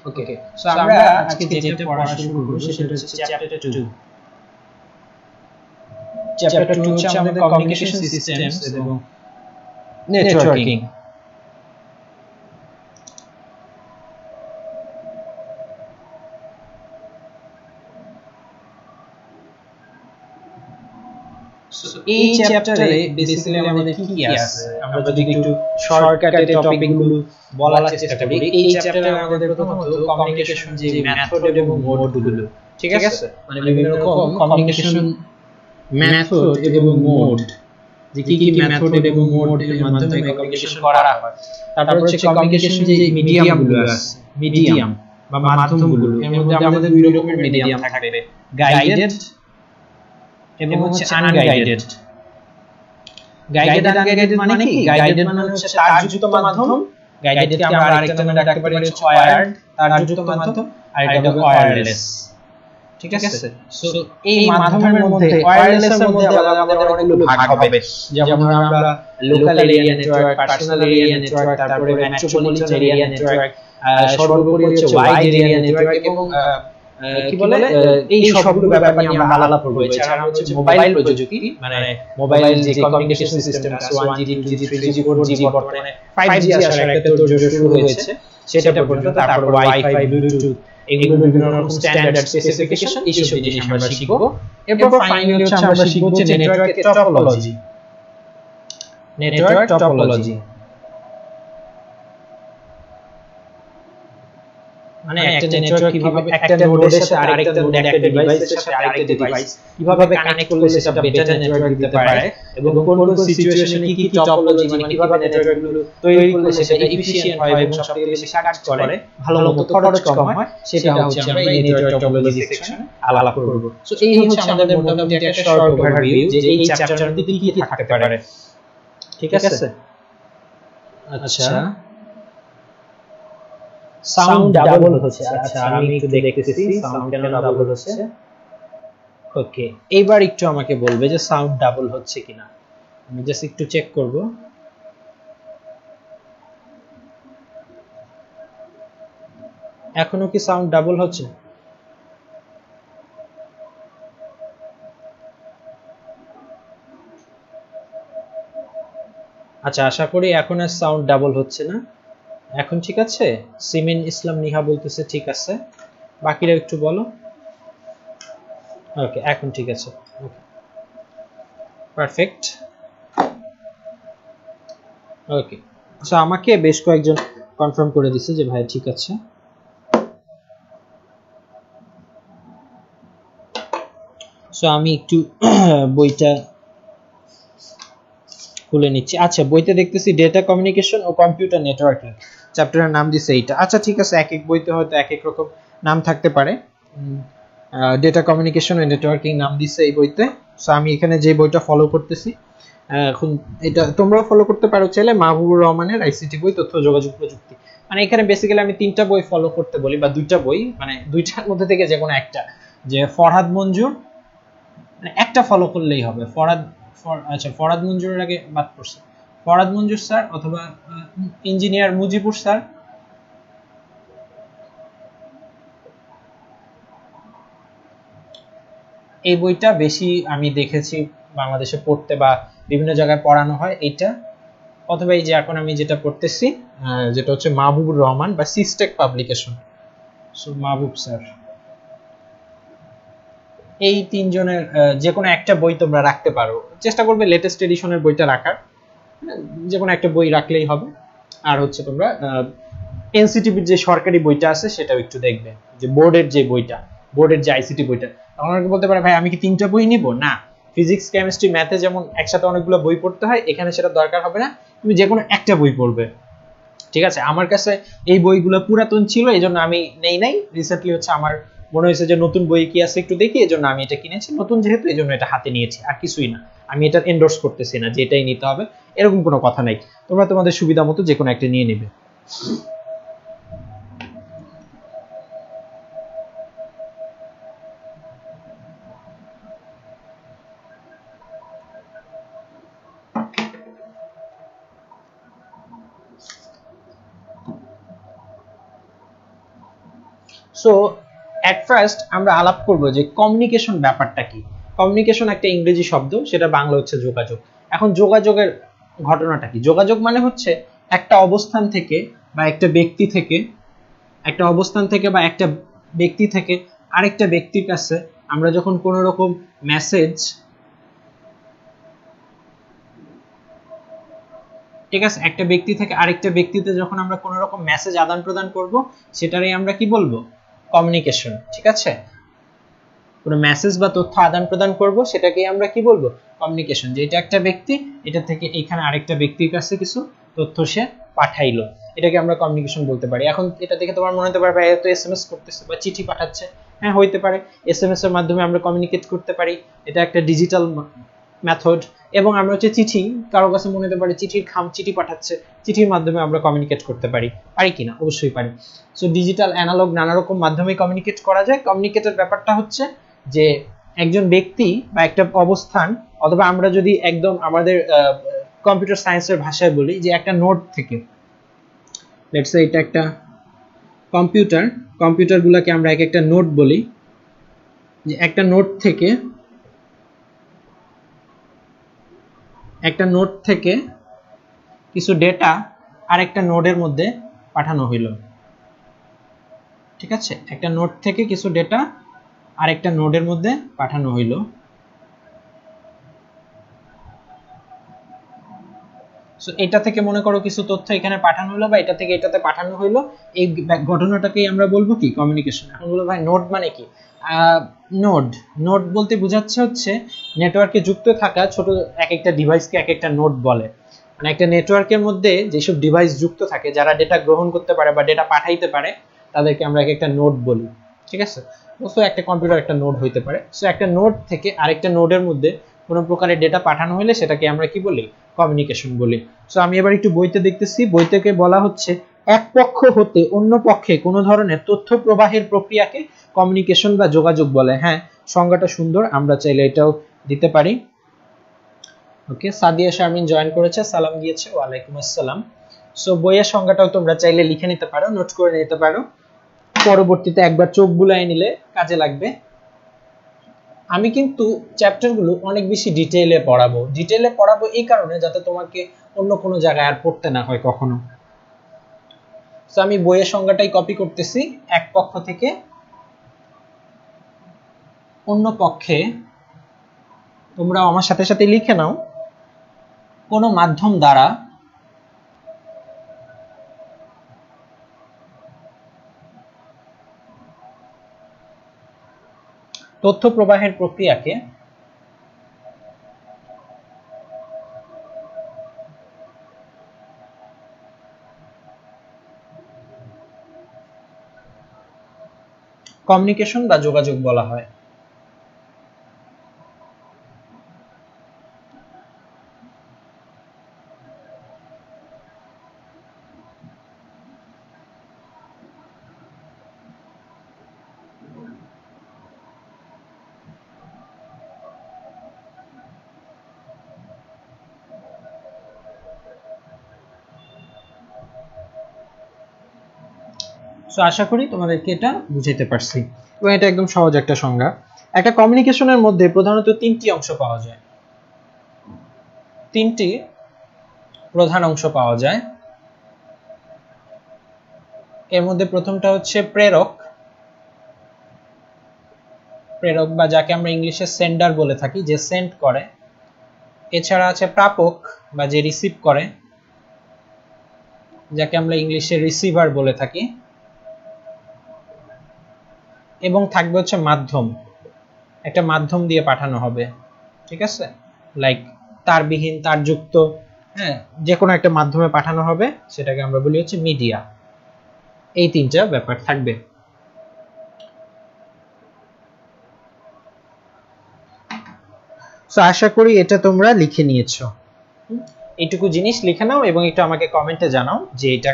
ওকে, so আমরা আজকে যেটা পড়া শুরু করব সেটা হচ্ছে চ্যাপ্টার 2। চ্যাপ্টার 2 হচ্ছে আমাদের কমিউনিকেশন সিস্টেমস এবং নেটওয়ার্কিং। এই চ্যাপ্টারে বেসিক্যালি আমাদের কি কি আছে আমরা যদি একটু শর্টকাটে টপিকগুলো বলার চেষ্টা করি। এই চ্যাপ্টারে আমাদের প্রথমত কমিউনিকেশন যে মেথড এবং মোডগুলো, ঠিক আছে, মানে বিভিন্ন রকম কমিউনিকেশন মেথড এবং মোড, যে কি কি মেথড এবং মোড এর মাধ্যমে কমিউনিকেশন করা হয়। তারপর হচ্ছে কমিউনিকেশন যে মিডিয়ামগুলো আছে, মিডিয়াম বা মাধ্যমগুলো, এর মধ্যে আমাদের দুই রকমের মিডিয়াম থাকবে, গাইডেড এবং হচ্ছে আনগাইডেড। গাইডেড আনগাইডেড মানে কি? গাইডেড মানে হচ্ছে তারযুক্ত মাধ্যম, গাইডেডকে আমরা আরেকটা নামে ডাকতে পারি হচ্ছে ওয়্যার্ড, তারযুক্ত মাধ্যম, আর এটা হবে ওয়্যারলেস। ঠিক আছে, সো এই মাধ্যমের মধ্যে ওয়্যারলেস এর মধ্যে আমাদের অনেকগুলো ভাগ হবে, যেমন আমরা local area network, personal area network, তারপরে মেট্রোপলিটন এরিয়া নেটওয়ার্ক, সর্বোপরি হচ্ছে ওয়াইড এরিয়া নেটওয়ার্ক এবং কি বলে এই সবগুলো ব্যাপার নিয়ে আমরা আলাপ করব। এছাড়া হচ্ছে মোবাইল প্রযুক্তি, মানে মোবাইল যে কমিউনিকেশন সিস্টেম আছে 1G 2G 3G 4G, বর্তমানে 5G আসার একটা তোড়জোড় শুরু হয়েছে, সেটা পর্যন্ত, তারপর ওয়াইফাই, ব্লুটুথ, এগুলো বিভিন্ন রকম স্ট্যান্ডার্ড স্পেসিফিকেশন, এই সব জিনিস আমরা শিখব। এরপর ফাইনালি হচ্ছে আমরা শিখব হচ্ছে নেটওয়ার্কের টপোলজি। নেটওয়ার্ক টপোলজি মানে একটা নেটওয়ার্ক কিভাবে একটা নোডের সাথে আরেকটা নোড, একটা ডিভাইসের সাথে আরেকটা ডিভাইস কিভাবে কানেক্ট করলে সেটা বেটার নেটওয়ার্ক দিতে পারে, এবং কোন কোন সিচুয়েশনে কি কি টপোলজি, মানে কিভাবে নেটওয়ার্কগুলো তৈরি করলে সেটা এফিশিয়েন্ট হয় এবং সবথেকে বেশি কাজ করে, ভালো মতো খরচ কম হয়, সেটা হচ্ছে আমরা এই নেটওয়ার্ক টপোলজি সেকশনে আলাপ করব। সো এই হচ্ছে আমাদের মোটামুটি একটা শর্ট ওভারভিউ যে এই চ্যাপ্টারের মধ্যে কি কি থাকতে পারে। ঠিক আছে, আচ্ছা সাউন্ড ডাবল হচ্ছে। আচ্ছা আমি একটু দেখতেছি সাউন্ড কেন ডাবল হচ্ছে। ওকে, এইবার একটু আমাকে বলবে যে সাউন্ড ডাবল হচ্ছে কিনা। আমি জাস্ট একটু চেক করব। এখনো কি সাউন্ড ডাবল হচ্ছে? আচ্ছা, আশা করি এখন আর সাউন্ড ডাবল হচ্ছে না। এখন ঠিক আছে? সিমিন ইসলাম নিহা বলতেছে ঠিক আছে, বাকিরা একটু বলো। ওকে, এখন ঠিক আছে। ওকে, পারফেক্ট। ওকে, সো আমাকে বেশ কয়েকজন কনফার্ম করে দিছে যে ভাই ঠিক আছে। সো আমি একটু বইটা খুলে নিচ্ছি। আচ্ছা, বইতে দেখতেছি ডেটা কমিউনিকেশন ও কম্পিউটার নেটওয়ার্কিং, চ্যাপ্টারের নাম দিছে এইটা। আচ্ছা ঠিক আছে, এক এক বইতে হয়তো এক এক রকম নাম থাকতে পারে। ডেটা কমিউনিকেশন ও নেটওয়ার্কিং নাম দিছে এই বইতে। সো আমি এখানে যে বইটা ফলো করতেছি, এখন এটা তোমরাও ফলো করতে পারো চাইলে, মাহবুবুর রহমানের আইসিটি বই, তথ্য যোগাযোগ প্রযুক্তি। মানে এখানে বেসিক্যালি আমি তিনটা বই ফলো করতে বলি, বা দুইটা বই, মানে দুইটার মধ্যে থেকে যে কোনো একটা, যে ফরহাদ মঞ্জুর, মানে একটা ফলো করলেই হবে। আচ্ছা ফরহাদ মঞ্জুরের আগে বাদ পড়ছে, ফরহাদ মঞ্জুর স্যার অথবা ইঞ্জিনিয়ার মুজিবুর স্যার, এই বইটা বেশি আমি দেখেছি বাংলাদেশে পড়তে বা বিভিন্ন জায়গায় পড়ানো হয় এইটা, অথবা এই যে এখন আমি যেটা পড়তেছি যেটা হচ্ছে মাহবুবুর রহমান বা সিস্টেক পাবলিকেশন। সো মাহবুব স্যার, এই তিনজনের যে কোনো একটা বই তোমরা রাখতে পারো, চেষ্টা করবে লেটেস্ট এডিশনের বইটা রাখার, যে কোনো একটা বই রাখলেই হবে। আর হচ্ছে তোমরা এনসিটিভির যে সরকারি বইটা আছে সেটাও একটু দেখবে, যে বোর্ডের যে বইটা, বোর্ডের যে আইসিটি বইটা। তখন অনেকে বলতে পারে ভাই আমি কি তিনটা বই নিব? না, ফিজিক্স কেমিস্ট্রি ম্যাথে যেমন একসাথে অনেকগুলো বই পড়তে হয়, এখানে সেটা দরকার হবে না, তুমি যে কোনো একটা বই পড়বে। ঠিক আছে, আমার কাছে এই বইগুলো পুরাতন ছিল, এই জন্য আমি নাই রিসেন্টলি হচ্ছে আমার মনে হয়েছে যে নতুন বই কি আছে একটু দেখি, এই জন্য আমি এটা কিনেছি, নতুন যেহেতু এই জন্য এটা হাতে নিয়েছি, আর কিছুই না। আমি এটা এন্ডোর্স করতেছি না যে এটাই নিতে হবে, এরকম কোনো কথা নাই। তোমরা তোমাদের সুবিধা মতো যে কোনো একটা নিয়ে নেবে। সো এট ফার্স্ট আমরা আলাপ করব যে কমিউনিকেশন ব্যাপারটা কি। কমিউনিকেশন একটা ইংরেজি শব্দ, সেটা বাংলা হচ্ছে যোগাযোগ। এখন যোগাযোগের ঘটনাটা কি? যোগাযোগ মানে হচ্ছে একটা অবস্থান থেকে বা একটা ব্যক্তি থেকে, একটা অবস্থান থেকে বা একটা ব্যক্তি থেকে আরেকটা ব্যক্তির কাছে আমরা যখন কোনো রকম মেসেজ, ঠিক আছে, একটা ব্যক্তি থেকে আরেকটা ব্যক্তিতে যখন আমরা কোনো রকম মেসেজ আদান প্রদান করব, সেটারই আমরা কি বলবো? কমিউনিকেশন। ঠিক আছে, কোনো মেসেজ বা তথ্য আদান প্রদান করব, সেটাকেই আমরা কি বলবো? কমিউনিকেশন। যে এটা একটা ব্যক্তি, এটা থেকে এইখানে আরেকটা ব্যক্তির কাছে কিছু তথ্য সে পাঠাইলো, এটাকে আমরা কমিউনিকেশন বলতে পারি। এখন এটা দেখে তোমার মনে হতে পারে ভাই এত এসএমএস করতেছে বা চিঠি পাঠাচ্ছে। হ্যাঁ, হইতে পারে, এসএমএস এর মাধ্যমে আমরা কমিউনিকেট করতে পারি, এটা একটা ডিজিটাল মেথড। এবং আমরা হচ্ছে চিঠি, কারো কাছে মনে হতে পারে চিঠির খাম, চিঠি পাঠাচ্ছে, চিঠির মাধ্যমে আমরা কমিউনিকেট করতে পারি। পারি কিনা? অবশ্যই পারি। সো ডিজিটাল, অ্যানালগ, নানা রকম মাধ্যমে কমিউনিকেট করা যায়। কমিউনিকেটের ব্যাপারটা হচ্ছে যে একজন ব্যক্তি বা একটা অবস্থান, অথবা আমরা যদি একদম আমাদের কম্পিউটার সায়েন্সের ভাষায় বলি যে একটা নোড থেকে, লেটস সে এটা একটা কম্পিউটার, কম্পিউটারগুলোকে আমরা এক একটা নোড বলি, যে একটা নোড থেকে, একটা নোড থেকে কিছু ডেটা আরেকটা নোডের মধ্যে পাঠানো হইল। ঠিক আছে, একটা নোড থেকে কিছু ডেটা আরেকটা নোডের মধ্যে পাঠানো হইল। সো এটা থেকে মনে করো কিছু তথ্য এখানে পাঠানো হলো বা এটা থেকে এটাতে পাঠানো হইলো, এই ঘটনাটাকেই আমরা বলবো কি? কমিউনিকেশন। এখন বলবো ভাই নোড মানে কি? নোড, নোড বলতে বোঝাচ্ছে হচ্ছে নেটওয়ার্কে যুক্ত থাকা ছোট এক একটা ডিভাইসকে এক একটা নোড বলে। মানে একটা নেটওয়ার্কের মধ্যে যেসব ডিভাইস যুক্ত থাকে, যারা ডেটা গ্রহণ করতে পারে বা ডেটা পাঠাইতে পারে, তাদেরকে আমরা এক একটা নোড বলি। ঠিক আছে, সো একটা কম্পিউটার একটা নোড হইতে পারে। সো একটা নোড থেকে আরেকটা নোডের মধ্যে কোনো প্রকারের ডেটা পাঠানো হলে সেটাকে আমরা কি বলি? কমিউনিকেশন বলি। সো আমি এবার একটু বইতে দেখতেছি, বই থেকে বলা হচ্ছে এক পক্ষ হতে অন্য পক্ষে কোনো ধরনের তথ্য প্রবাহের প্রক্রিয়াকে কমিউনিকেশন বা যোগাযোগ বলে। হ্যাঁ, সংজ্ঞাটা সুন্দর, আমরা চাইলে এটাও দিতে পারি। ওকে, সাদিয়া শারমিন জয়েন করেছে, সালাম দিয়েছে, ওয়ালাইকুম আসসালাম। সো বইয়ের সংজ্ঞাটাও তোমরা চাইলে লিখে নিতে পারো, নোট করে নিতে পারো, পরবর্তীতে একবার চোখ বুলায় নিলে কাজে লাগবে। আমি কিন্তু চ্যাপ্টারগুলো অনেক বেশি ডিটেইলে পড়াবো এই কারণে যাতে তোমাকে অন্য কোনো জায়গায় আর পড়তে না হয় কখনো। সো আমি বইয়ের সংজ্ঞাটাই কপি করতেছি। এক পক্ষ থেকে অন্য পক্ষে, তোমরা আমার সাথে সাথে লিখে নাও, কোনো মাধ্যম দ্বারা তথ্য প্রবাহের প্রক্রিয়াকে কমিউনিকেশন বা যোগাযোগ বলা হয়। সো আশা করি তোমাদেরকে এটা বুঝাইতে পারছি, এবং এটা একদম সহজ একটা সংজ্ঞা। একটা কমিউনিকেশনের মধ্যে প্রধানত তিনটি অংশ পাওয়া যায়, তিনটি প্রধান অংশ পাওয়া যায়। এর মধ্যে প্রথমটা হচ্ছে প্রেরক, প্রেরক বা যাকে আমরা ইংলিশে সেন্ডার বলে থাকি, যে সেন্ড করে। এছাড়া আছে প্রাপক বা যে রিসিভ করে, যাকে আমরা ইংলিশে রিসিভার বলে থাকি। এবং থাকবে হচ্ছে মাধ্যম, একটা মাধ্যম দিয়ে পাঠানো হবে। ঠিক আছে, লাইক তারবিহীন, তারযুক্ত, হ্যাঁ, যে কোনো একটা মাধ্যমে পাঠানো হবে, সেটাকে আমরা বলি হচ্ছে মিডিয়া। এই তিনটা ব্যাপার থাকবে। সো আশা করি এটা তোমরা লিখে নিয়েছো। এইটুকু জিনিস লিখে নাও এবং একটু আমাকে কমেন্টে জানাও যে এটা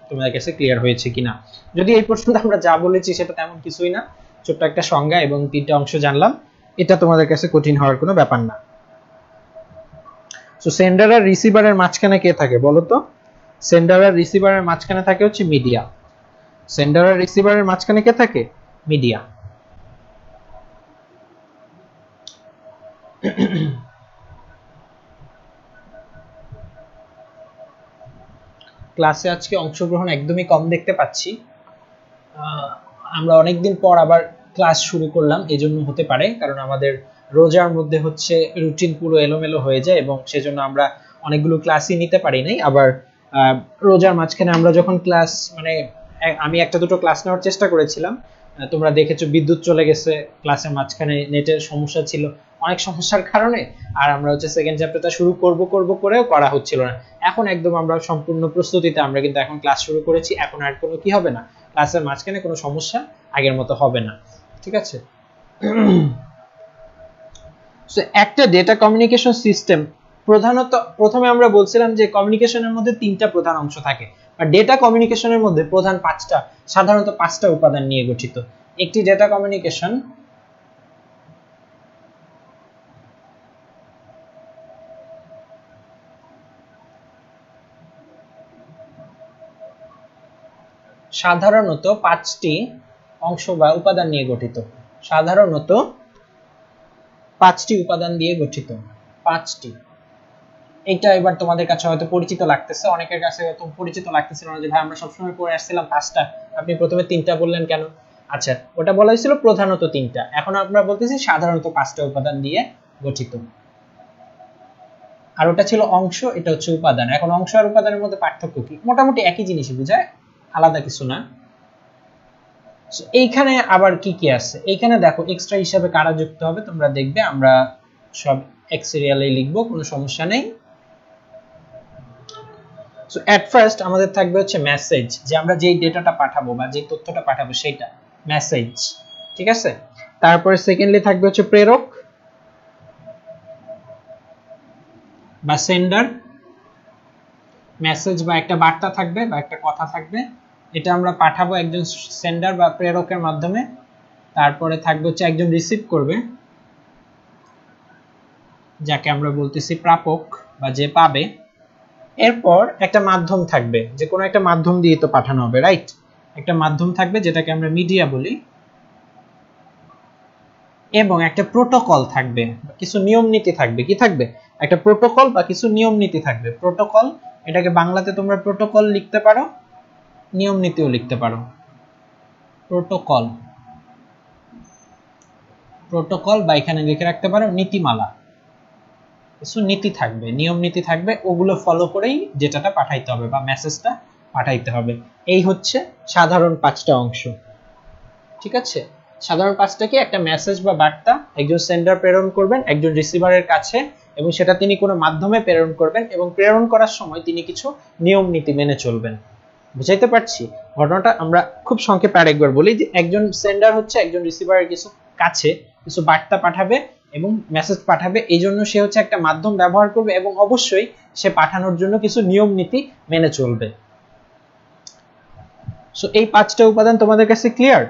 তোমাদের কাছে ক্লিয়ার হয়েছে কিনা। যদি এই পর্যন্ত আমরা যা বলেছি সেটা তেমন কিছুই না, ছোট্ট একটা সংজ্ঞা এবং তিনটা অংশ জানলাম, এটা তোমাদের কাছে কঠিন হওয়ার কোনো ব্যাপার না। সো সেন্ডার আর রিসিভারের মাঝখানে কে থাকে বলো তো? সেন্ডার আর রিসিভারের মাঝখানে থাকে হচ্ছে মিডিয়া। সেন্ডার আর রিসিভারের মাঝখানে কে থাকে? মিডিয়া। ক্লাসে আজকে অংশগ্রহণ একদমই কম দেখতে পাচ্ছি। আমরা অনেকদিন পর আবার ক্লাস শুরু করলাম, এজন্য হতে পারে, কারণ আমাদের রোজার মধ্যে হচ্ছে রুটিন পুরো এলোমেলো হয়ে যায় এবং সেজন্য আমরা অনেকগুলো ক্লাসই নিতে পারি নাই। আবার রোজার মাঝখানে আমরা যখন ক্লাস মানে আমি একটা দুটো ক্লাস নেওয়ার চেষ্টা করেছিলাম, তোমরা দেখেছো বিদ্যুৎ চলে গেছে, ক্লাসের মাঝখানে নেটের সমস্যা ছিল, অনেক সমস্যার কারণে আর আমরা হচ্ছে সেকেন্ড চ্যাপ্টারটা শুরু করব করেও করা হচ্ছিল না। এখন একদম আমরা সম্পূর্ণ প্রস্তুতিতে আমরা কিন্তু এখন ক্লাস শুরু করেছি। এখন আর কোনো কি হবে না, ক্লাসের মাঝখানে কোনো সমস্যা আগের মতো হবে না, ঠিক আছে? সো একটা ডেটা কমিউনিকেশন সিস্টেম প্রধানত প্রথমে আমরা বলছিলাম যে কমিউনিকেশনের মধ্যে তিনটা প্রধান অংশ থাকে, আর ডেটা কমিউনিকেশনের মধ্যে প্রধান সাধারণত পাঁচটা উপাদান নিয়ে গঠিত। একটি ডেটা কমিউনিকেশন সাধারণত পাঁচটি অংশ বা উপাদান নিয়ে গঠিত। সাধারণত পাঁচটি উপাদান দিয়ে গঠিত। পাঁচটি। এইটা এবার তোমাদের কাছে হয়তো পরিচিত লাগতেছে, অনেকের কাছে হয়তো পরিচিত লাগতেছিল না যে ভাই আমরা সবসময় পড়ে আসছিলাম পাঁচটা, আপনি প্রথমে তিনটা বললেন কেন? আচ্ছা, ওটা বলা হয়েছিল প্রধানত তিনটা, এখন আমরা বলতেছি সাধারণত পাঁচটা উপাদান দিয়ে গঠিত। আর ওটা ছিল অংশ, এটা হচ্ছে উপাদান। এখন অংশ আর উপাদানের মধ্যে পার্থক্য কি? মোটামুটি একই জিনিসই বোঝায়, আলাদা কিছু না। এইখানে আবার কি কি আছে? এইখানে দেখো এক্সট্রা হিসাবে কারা যুক্ত হবে তোমরা দেখবে, আমরা সব এক সিরিয়ালে লিখবো, কোনো সমস্যা নেই। সো এট ফার্স্ট আমাদের থাকবে হচ্ছে মেসেজ, যে আমরা যেই ডেটাটা পাঠাবো বা যে তথ্যটা পাঠাবো সেটা মেসেজ, ঠিক আছে? তারপরে সেকেন্ডলি থাকবে হচ্ছে প্রেরক বা সেন্ডার। মেসেজ বা একটা বার্তা থাকবে বা একটা কথা থাকবে, এটা আমরা পাঠাবো একজন সেন্ডার বা প্রেরকের মাধ্যমে। তারপরে থাকবে হচ্ছে একজন রিসিভ করবে, যাকে আমরা বলতেছি প্রাপক বা যে পাবে। এরপর একটা মাধ্যম থাকবে, যে কোনো একটা মাধ্যম দিয়ে তো পাঠানো হবে, রাইট? একটা মাধ্যম থাকবে যেটাকে আমরা মিডিয়া বলি, এবং একটা প্রোটোকল থাকবে, কিছু নিয়ম নীতি থাকবে। কি থাকবে? একটা প্রোটোকল বা কিছু নিয়ম নীতি থাকবে। প্রোটোকল, এটাকে বাংলাতে তোমরা প্রোটোকল লিখতে পারো, নিয়ম নীতিও লিখতে পারো। প্রোটোকল, প্রোটোকল বা এখানে লিখে রাখতে পারো নীতিমালা। কিছু নীতি থাকবে, নিয়ম নীতি থাকবে, ওগুলো ফলো করেই ডেটাটা পাঠাইতে হবে বা মেসেজটা পাঠাইতে হবে। এই হচ্ছে সাধারণ পাঁচটা অংশ, ঠিক আছে? সাধারণ পাঁচটা কি? একটা মেসেজ বা বার্তা একজন সেন্ডার প্রেরণ করবেন একজন রিসিভারের কাছে, এবং সেটা তিনি কোনো মাধ্যমে প্রেরণ করবেন, এবং প্রেরণ করার সময় তিনি কিছু নিয়ম নীতি মেনে চলবেন। বুঝাইতে পারছি ঘটনাটা? আমরা খুব সংক্ষেপে আরেকবার বলি যে একজন সেন্ডার হচ্ছে একজন রিসিভারের কাছে কিছু বার্তা পাঠাবে এবং মেসেজ পাঠাবে, এই জন্য সে হচ্ছে একটা মাধ্যম ব্যবহার করবে এবং অবশ্যই সে পাঠানোর জন্য কিছু নিয়ম নীতি মেনে চলবে। সো এই পাঁচটা উপাদান তোমাদের কাছে ক্লিয়ার?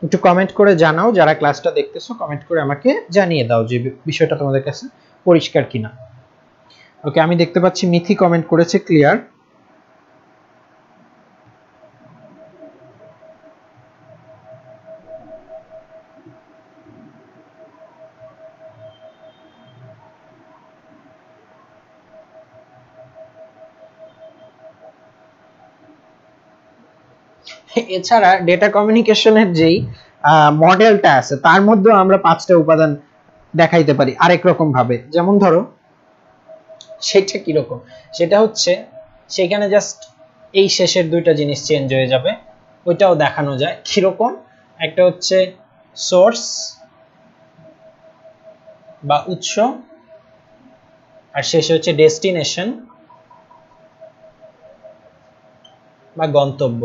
একটু কমেন্ট করে জানাও, যারা ক্লাসটা দেখতেছো কমেন্ট করে আমাকে জানিয়ে দাও যে বিষয়টা তোমাদের কাছে পরিষ্কার কিনা। ওকে, আমি দেখতে পাচ্ছি মিথি কমেন্ট করেছে ক্লিয়ার। এছাড়া ডেটা কমিউনিকেশনের যেই মডেলটা আছে তার মধ্যে আমরা পাঁচটা উপাদান দেখাইতে পারি আরেক রকম ভাবে। যেমন ধরো, সেটা কি রকম? সেটা হচ্ছে সেখানে জাস্ট এই শেষের দুইটা জিনিস চেঞ্জ হয়ে যাবে, ওইটাও দেখানো যায় কিরকম। একটা হচ্ছে সোর্স বা উৎস, আর শেষে হচ্ছে ডেস্টিনেশন বা গন্তব্য।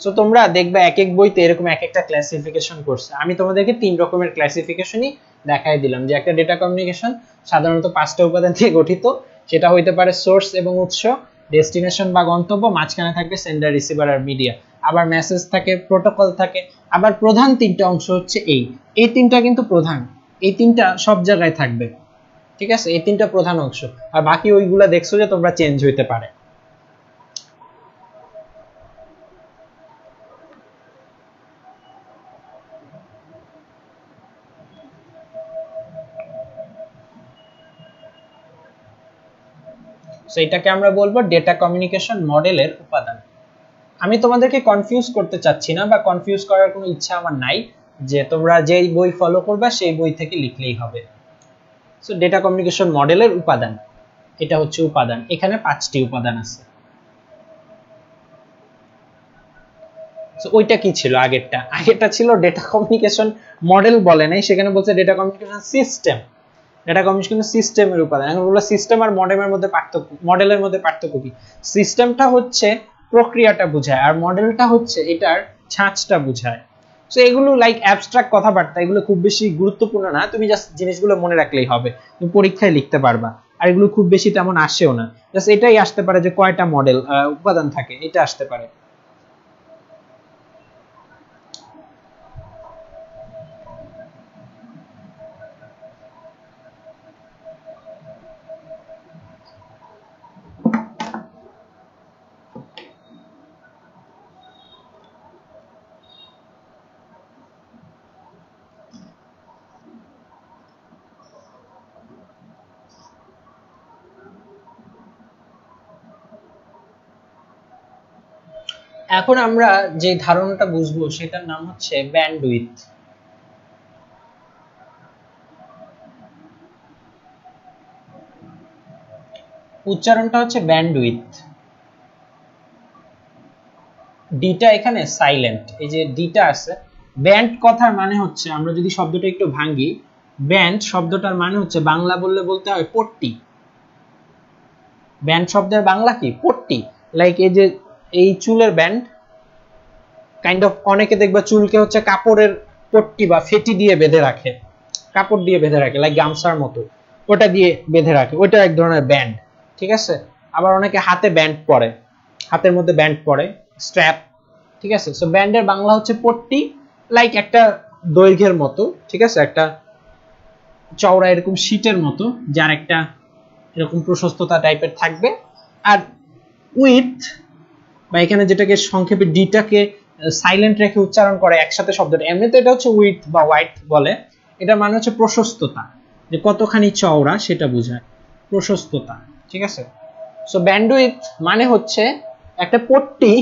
সো তোমরা দেখবে এক এক বইতে এরকম এক একটা ক্লাসিফিকেশন করছে। আমি তোমাদেরকে তিন রকমের ক্লাসিফিকেশনই দেখাই দিলাম, যে একটা ডেটা কমিউনিকেশন সাধারণত পাঁচটা উপাদান দিয়ে গঠিত, সেটা হইতে পারে সোর্স এবং উৎস, ডেস্টিনেশন বা গন্তব্য, মাঝখানে থাকবে সেন্ডার রিসিভার আর মিডিয়া, আবার মেসেজ থাকে, প্রোটোকল থাকে, আবার প্রধান তিনটা অংশ হচ্ছে এই তিনটা কিন্তু প্রধান, এই তিনটা সব জায়গায় থাকবে, ঠিক আছে, এই তিনটা প্রধান অংশ, আর বাকি ওইগুলা দেখছো যে তোমরা চেঞ্জ হইতে পারে। সো এটাকে আমরা বলবো ডেটা কমিউনিকেশন মডেলের উপাদান। আমি তোমাদেরকে কনফিউজ করতে চাচ্ছি না বা কনফিউজ করার কোনো ইচ্ছা আমার নাই, যে তোমরা যেই বই ফলো করবা সেই বই থেকে লিখলেই হবে। সো ডেটা কমিউনিকেশন মডেলের উপাদান, এটা হচ্ছে উপাদান, এখানে 5টি উপাদান আছে। সো ওইটা কি ছিল আগেরটা ছিল ডেটা কমিউনিকেশন মডেল বলে নাই, সেখানে বলছে data communication system, data communication সিস্টেমের উপাদান। এখন বলবো সিস্টেম আর মডেলের মধ্যে পার্থক্য, মডেলের মধ্যে পার্থক্য কি? সিস্টেমটা হচ্ছে প্রক্রিয়াটা বোঝায়, আর মডেলটা হচ্ছে এটার ছাঁচটা বোঝায়। সো এগুলো লাইক অ্যাবস্ট্রাক্ট কথাবার্তা, এগুলো খুব বেশি গুরুত্বপূর্ণ না, তুমি জাস্ট জিনিসগুলো মনে রাখলেই হবে, তুমি পরীক্ষায় লিখতে পারবা, আর এগুলো খুব বেশি তেমন আসেও না, জাস্ট এটাই আসতে পারে যে কয়টা মডেল উপাদান থাকে, এটা আসতে পারে। এখন আমরা যে ধারণাটা বুঝবো সেটার নাম হচ্ছে ব্যান্ডউইথ। উচ্চারণটা হচ্ছে ব্যান্ডউইথ। ডিটা এখানে সাইলেন্ট, এই যে ডিটা আছে, ব্যান্ড কথার মানে হচ্ছে, আমরা যদি শব্দটা একটু ভাঙি, ব্যান্ড শব্দটার মানে হচ্ছে বাংলা বলতে হয় পট্টি। ব্যান্ড শব্দের বাংলা কি? পট্টি। লাইক এই যে এই চুলের ব্যান্ড, কাইন্ড অফ অনেকে দেখবা চুলকে হচ্ছে কাপড়ের পট্টি বা ফেটি দিয়ে বেঁধে রাখে, কাপড় দিয়ে বেঁধে রাখে, লাইক গামছার মতো, ওটা দিয়ে বেঁধে রাখে, ওইটা এক ধরনের ব্যান্ড, ঠিক আছে। আবার অনেকে হাতে ব্যান্ড পরে, হাতের মধ্যে ব্যান্ড পরে, স্ট্র্যাপ, ঠিক আছে। সো ব্যান্ডের বাংলা হচ্ছে পট্টি, লাইক একটা দৈর্ঘ্যের মতো, ঠিক আছে, একটা চওড়া এরকম শীটের মতো, যার একটা এরকম প্রশস্ততা টাইপের থাকবে। আর উইথ বা এখানে যেটাকে সংক্ষেপে ডিটাকে সাইলেন্ট রেখে উচ্চারণ করে একসাথে শব্দটা, এমনিতে এটা হচ্ছে উইথ বা হোয়াইট বলে, এটার মানে হচ্ছে প্রশস্ততা, যে কতখানি চওড়া সেটা বোঝায়, প্রশস্ততা, ঠিক আছে। সো ব্যান্ডউইথ মানে হচ্ছে একটা পট্টি,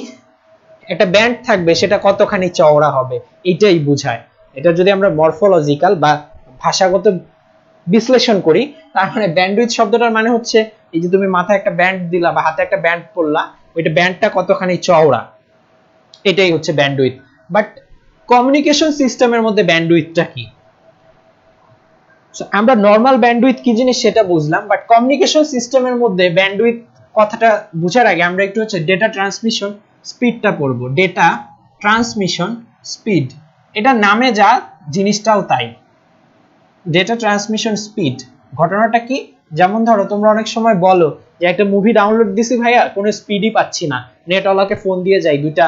একটা ব্যান্ড থাকবে, সেটা কতখানি চওড়া হবে এটাই বোঝায়। এটা যদি আমরা মরফোলজিক্যাল বা ভাষাগত বিশ্লেষণ করি, তার মানে ব্যান্ডউইথ শব্দটার মানে হচ্ছে এই যে তুমি মাথায় একটা ব্যান্ড দিলা বা হাতে একটা ব্যান্ড পরলা, ওইটা ব্যান্ডটা কতখানি চওড়া, এটাই হচ্ছে ব্যান্ডউইথ। বাট কমিউনিকেশন সিস্টেমের মধ্যে ব্যান্ডউইথটা কি? আমরা নরমাল ব্যান্ডউইথ কি জিনিস সেটা বুঝলাম, বাট কমিউনিকেশন সিস্টেমের মধ্যে ব্যান্ডউইথ কথাটা বুঝার আগে আমরা একটু হচ্ছে ডেটা ট্রান্সমিশন স্পিডটা পড়বো। ডেটা ট্রান্সমিশন স্পিড, এটা নামে যা জিনিসটাও তাই, ডেটা ট্রান্সমিশন স্পিড। ঘটনাটা কি? যেমন ধরো তোমরা অনেক সময় বলো যে একটা মুভি ডাউনলোড দিছি ভাইয়া, কোনো স্পিডই পাচ্ছি না, নেটওয়ালাকে ফোন দিয়ে যাই, দুইটা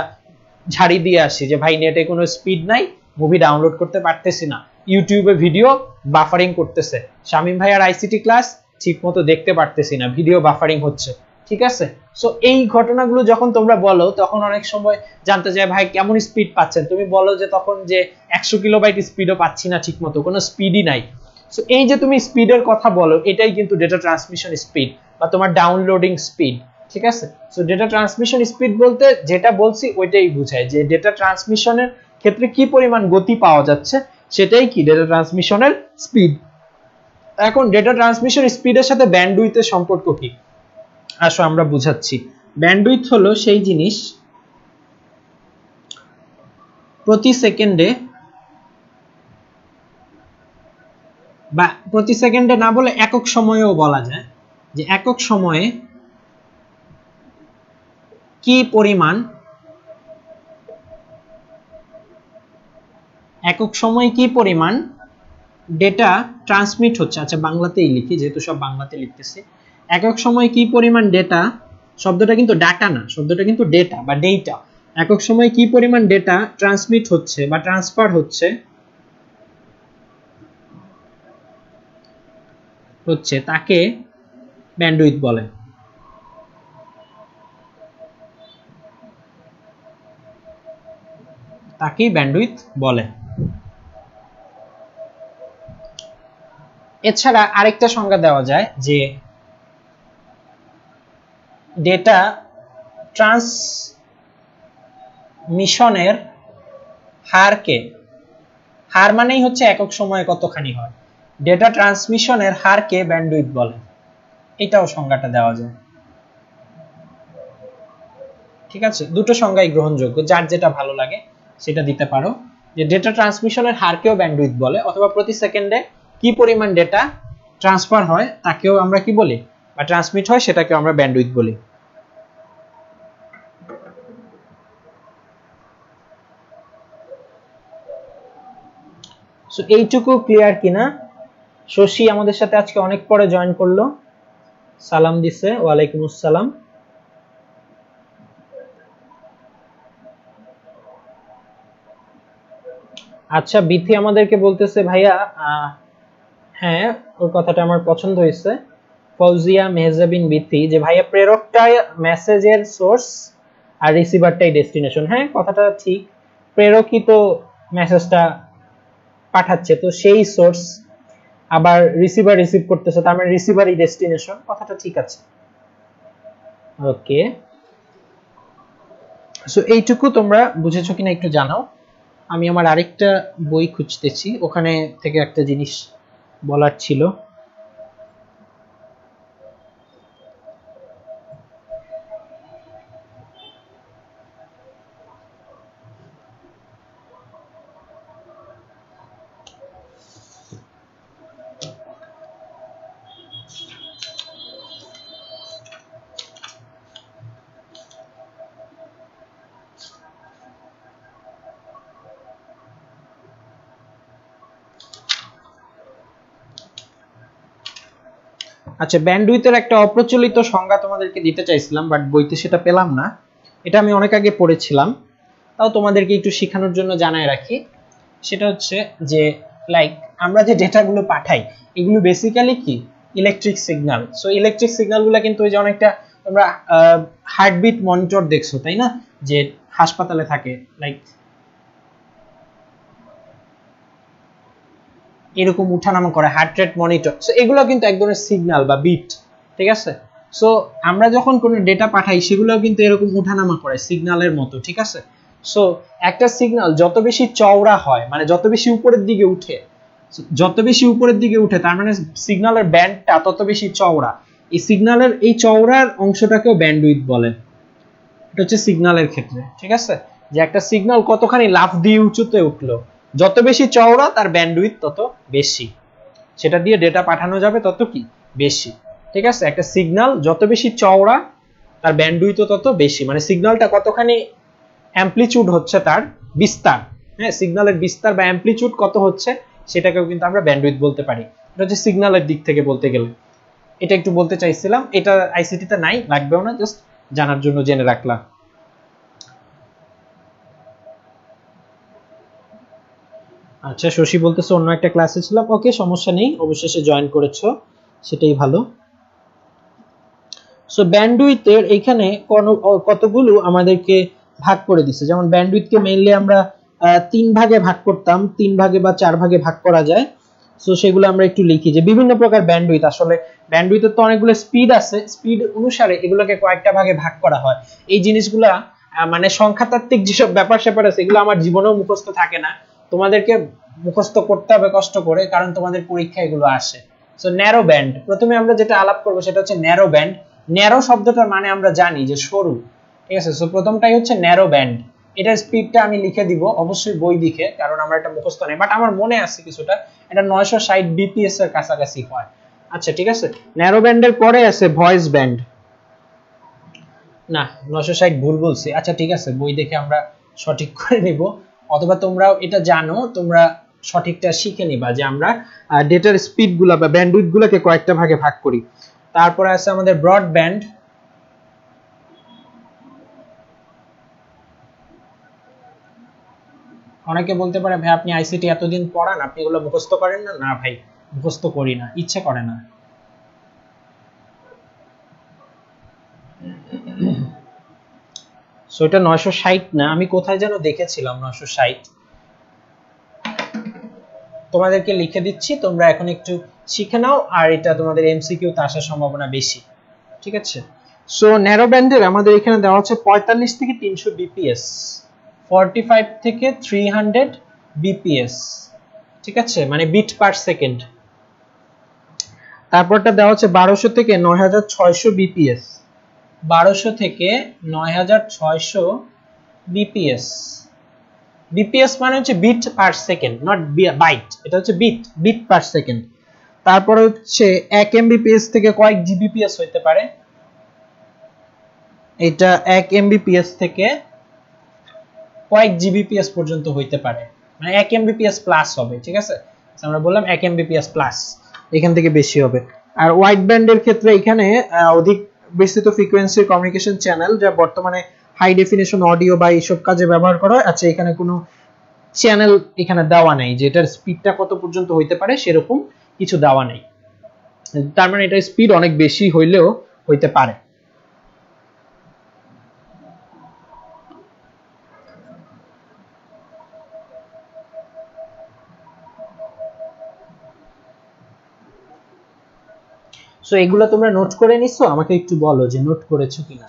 ঝাড়ি দিয়ে আসি যে ভাই নেটে কোনো স্পিড নাই, মুভি ডাউনলোড করতে পারতেছি না, ইউটিউবে ভিডিও বাফারিং করতেছে, শামীম ভাইয়ার আইসিটি ক্লাস ঠিক মতো দেখতে পারতেছি না, ভিডিও বাফারিং হচ্ছে, ঠিক আছে। সো এই ঘটনাগুলো যখন তোমরা বলো, তখন অনেক সময় জানতে চায় ভাই কেমন স্পিড পাচ্ছেন, তুমি বলো যে তখন যে 100 কিলোবাইট স্পিডও পাচ্ছি না ঠিক মতো, কোনো স্পিডই নাই। সো এই যে তুমি স্পিডের কথা বলো, এটাই কিন্তু ডেটা ট্রান্সমিশন স্পিড বা তোমার ডাউনলোডিং স্পিড, ঠিক আছে। সো ডেটা ট্রান্সমিশন স্পিড বলতে যেটা বলছি ওইটাই বোঝায়, যে ডেটা ট্রান্সমিশনের ক্ষেত্রে কি পরিমাণ গতি পাওয়া যাচ্ছে, সেটাই কি ডেটা ট্রান্সমিশনের স্পিড। এখন ডেটা ট্রান্সমিশন স্পিডের সাথে ব্যান্ডউইথের সম্পর্ক কি? আসো আমরা বুঝাচ্ছি। ব্যান্ডউইথ হলো সেই জিনিস প্রতি সেকেন্ডে, বা প্রতি সেকেন্ডে না বলে একক সময়েও বলা যায়, যে একক সময়ে কি পরিমাণ, একক সময়ে কি পরিমাণ ডেটা ট্রান্সমিট হচ্ছে। আচ্ছা বাংলাতেই লিখি, যেহেতু সব বাংলাতে লিখতেছি। একক সময়ে কি পরিমাণ ডেটা শব্দটা কিন্তু ডাটা না, শব্দটা কিন্তু ডেটা বা ডেটা। একক সময়ে কি পরিমাণ ডেটা ট্রান্সমিট হচ্ছে বা ট্রান্সফার হচ্ছে তাকে ব্যান্ডউইথ বলে। তাকেই ব্যান্ডউইথ বলে। এছাড়া আরেকটা সংজ্ঞা দেওয়া যায় যে ডেটা ট্রান্সমিশনের হারকে, হার মানেই হচ্ছে একক সময়ে কতখানি হয়, ডেটা ট্রান্সমিশনের হারকে ব্যান্ডউইথ বলে, এটাও সংজ্ঞাটা দেওয়া যায়। ঠিক আছে, দুটো সংজ্ঞাই গ্রহণযোগ্য, যার যেটা ভালো লাগে সেটা দিতে পারো। যে ডেটা ট্রান্সমিশনের হারকেও ব্যান্ডউইথ বলে, অথবা প্রতি সেকেন্ডে কি পরিমাণ ডেটা ট্রান্সফার হয় তাকেও আমরা কি বলি, বা ট্রান্সমিট হয় সেটাকেও আমরা ব্যান্ডউইথ বলি। সো এইটুকু ক্লিয়ার কিনা? শশী আমাদের সাথে আজকে অনেক পরে জয়েন করলো, সালাম দিছে, ওয়ালাইকুম আসসালাম। আচ্ছা, বিথি আমাদেরকে বলতেছে ভাইয়া, হ্যাঁ ওর কথাটা আমার পছন্দ হয়েছে, ফৌজিয়া মেহজাবিন বিথি, যে ভাইয়া প্রেরকটাই মেসেজের সোর্স আর রিসিভারটাই ডেস্টিনেশন। হ্যাঁ কথাটা ঠিক, প্রেরকই তো মেসেজটা পাঠাচ্ছে, তো সেই সোর্স, আবার রিসিভার রিসিভ করতেছে, তার মানে রিসিভারই ডেস্টিনেশন, কথাটা ঠিক আছে। ওকে, সো এইটুকু তোমরা বুঝেছো কিনা একটু জানাও। আমি আমার আরেকটা বই খুঁজতেছি, ওখানে থেকে একটা জিনিস বলার ছিল। আচ্ছা, ব্যান্ডউইথের একটা অপ্রচলিত সংজ্ঞা তোমাদেরকে দিতে চাইছিলাম, বাট বইতে সেটা পেলাম না। এটা আমি অনেক আগে পড়েছিলাম, তাও তোমাদেরকে একটু শেখানোর জন্য জানায় রাখি। সেটা হচ্ছে যে লাইক আমরা যে ডেটাগুলো পাঠাই এগুলো বেসিক্যালি কি ইলেকট্রিক সিগন্যাল। সো ইলেকট্রিক সিগন্যালগুলো কিন্তু ওই যে অনেকটা তোমরা হার্টবিট মনিটর দেখছো তাই না, যে হাসপাতালে থাকে, লাইক এরকম উঠানামা করে হার্ট রেট মনিটর। সো এগুলো কিন্তু এক ধরনের সিগন্যাল বা বিট, ঠিক আছে। সো আমরা যখন কোনো ডেটা পাঠাই সেগুলোও কিন্তু এরকম উঠানামা করে সিগন্যালের মতো, ঠিক আছে। সো একটা সিগন্যাল যত বেশি চওড়া হয়, মানে যত বেশি উপরের দিকে উঠে, তার মানে সিগন্যালের ব্যান্ডটা তত বেশি চওড়া। এই সিগন্যালের এই চওড়ার অংশটাকেও ব্যান্ডউইথ বলে। এটা হচ্ছে সিগন্যালের ক্ষেত্রে, ঠিক আছে, যে একটা সিগন্যাল কতখানি লাফ দিয়ে উঁচুতে উঠলো, যত বেশি চওড়া তার ব্যান্ডউইথ তত বেশি, সেটা দিয়ে ডেটা পাঠানো যাবে তত কি বেশি, ঠিক আছে। একটা সিগন্যাল যত বেশি চওড়া তার ব্যান্ডউইথ তত বেশি, মানে সিগন্যালটা কতখানি অ্যামপ্লিটিউড হচ্ছে তার বিস্তার, হ্যাঁ সিগন্যালের বিস্তার বা অ্যামপ্লিটিউড কত হচ্ছে সেটাকেও কিন্তু আমরা ব্যান্ডউইথ বলতে পারি। এটা হচ্ছে সিগন্যালের দিক থেকে বলতে গেলে, এটা একটু বলতে চাইছিলাম। এটা আইসিটিতে নাই, লাগবেও না, জাস্ট জানার জন্য জেনে রাখলাম। আচ্ছা, শশী বলতেছে অন্য একটা ক্লাসে ছিলাম। ওকে, সমস্যা নেই, অবশেষে জয়েন করেছো, সেটাই ভালো। সো ব্যান্ডউইথের এখানে কতগুলো আমাদেরকে ভাগ করে দিছে। যেমন ব্যান্ডউইথকে মেইনলি আমরা 3 ভাগে ভাগ করতাম, 3 ভাগে বা 4 ভাগে ভাগ করা যায়। সো সেগুলো আমরা একটু লিখি যে বিভিন্ন প্রকার ব্যান্ডউইথ, আসলে ব্যান্ডউইথের তো অনেকগুলো স্পিড আছে, স্পিড অনুসারে এগুলোকে কয়েকটা ভাগে ভাগ করা হয়। এই জিনিসগুলা মানে সংখ্যাতাত্ত্বিক যেসব ব্যাপার স্যাপার আছে এগুলো আমার জীবনেও মুখস্থ থাকে না, তোমাদেরকে মুখস্থ করতে হবে কষ্ট করে, কারণ তোমাদের পরীক্ষা এগুলো আসে। সো ন্যারো ব্যান্ড, প্রথমে আমরা যেটা আলাপ করবো সেটা হচ্ছে ন্যারো ব্যান্ড। ন্যারো শব্দটার মানে আমরা জানি যে সরু, ঠিক আছে। সো প্রথমটাই হচ্ছে ন্যারো ব্যান্ড। এটার স্পিডটা আমি লিখে দিব অবশ্যই বই দেখে, কারণ আমার এটা মুখস্থ নেই, বাট আমার মনে আছে কিছুটা, এটা 960 বিপিএস এর কাছাকাছি হয়। আচ্ছা ঠিক আছে, ন্যারো ব্যান্ডের পরে আছে ভয়েস ব্যান্ড। না 960 ভুল বলছি, আচ্ছা ঠিক আছে বই দেখে আমরা সঠিক করে নিব, অথবা তোমরাও এটা জানো, তোমরা সঠিকটা শিখে নিবা যে আমরা ডেটার স্পিড গুলা বা ব্যান্ডউইথ গুলাকে কয়েকটা ভাগে ভাগ করি। তারপরে আছে আমাদের ব্রডব্যান্ড, অনেকে বলতে পারে ভাই আপনি আইসিটি এতদিন পড়ান, আপনি এগুলো মুখস্থ করেন না? না ভাই, মুখস্থ করি না, ইচ্ছে করে না। সো এটা 960 না, আমি কোথায় যেন দেখেছিলাম 960। তোমাদেরকে লিখে দিচ্ছি, তোমরা এখন একটু শিখে নাও, আর এটা তোমাদের এমসিকিউতে আসার সম্ভাবনা বেশি, ঠিক আছে? সো ন্যারো ব্যান্ডের আমাদের এখানে দেওয়া হচ্ছে 45 থেকে 300 বিপিএস, 45 থেকে 300 বিপিএস, ঠিক আছে, মানে বিট পার সেকেন্ড। তারপরটা দেওয়া হচ্ছে 1200 থেকে 9600 বিপিএস, 1200 থেকে 9600 বিপিএস। বিপিএস মানে হচ্ছে bit per second, not byte, এটা হচ্ছে বিট পার সেকেন্ড। তারপরে হচ্ছে 1 এমবিপিএস থেকে কয়েক জিবিপিএস হইতে পারে, এটা 1 এমবিপিএস থেকে কয়েক জিবিপিএস পর্যন্ত হইতে পারে, মানে 1 এমবিপিএস প্লাস হবে, ঠিক আছে? আমরা বললাম 1 এমবিপিএস প্লাস, এখান থেকে বেশি হবে। আর ওয়াইড ব্যান্ডের ক্ষেত্রে এখানে অধিক বিস্তৃত ফ্রিকোয়েন্সির কমিউনিকেশন চ্যানেল, যা বর্তমানে হাই ডেফিনিশন অডিও বা এইসব কাজে ব্যবহার করা হয়। আচ্ছা, এখানে কোনো চ্যানেল এখানে দেওয়া নেই যে এটার স্পিডটা কত পর্যন্ত হইতে পারে, সেরকম কিছু দেওয়া নেই, তার মানে এটার স্পিড অনেক বেশি হইলেও হইতে পারে। সো এগুলো তোমরা নোট করে নিছো? আমাকে একটু বলো যে নোট করেছো কিনা।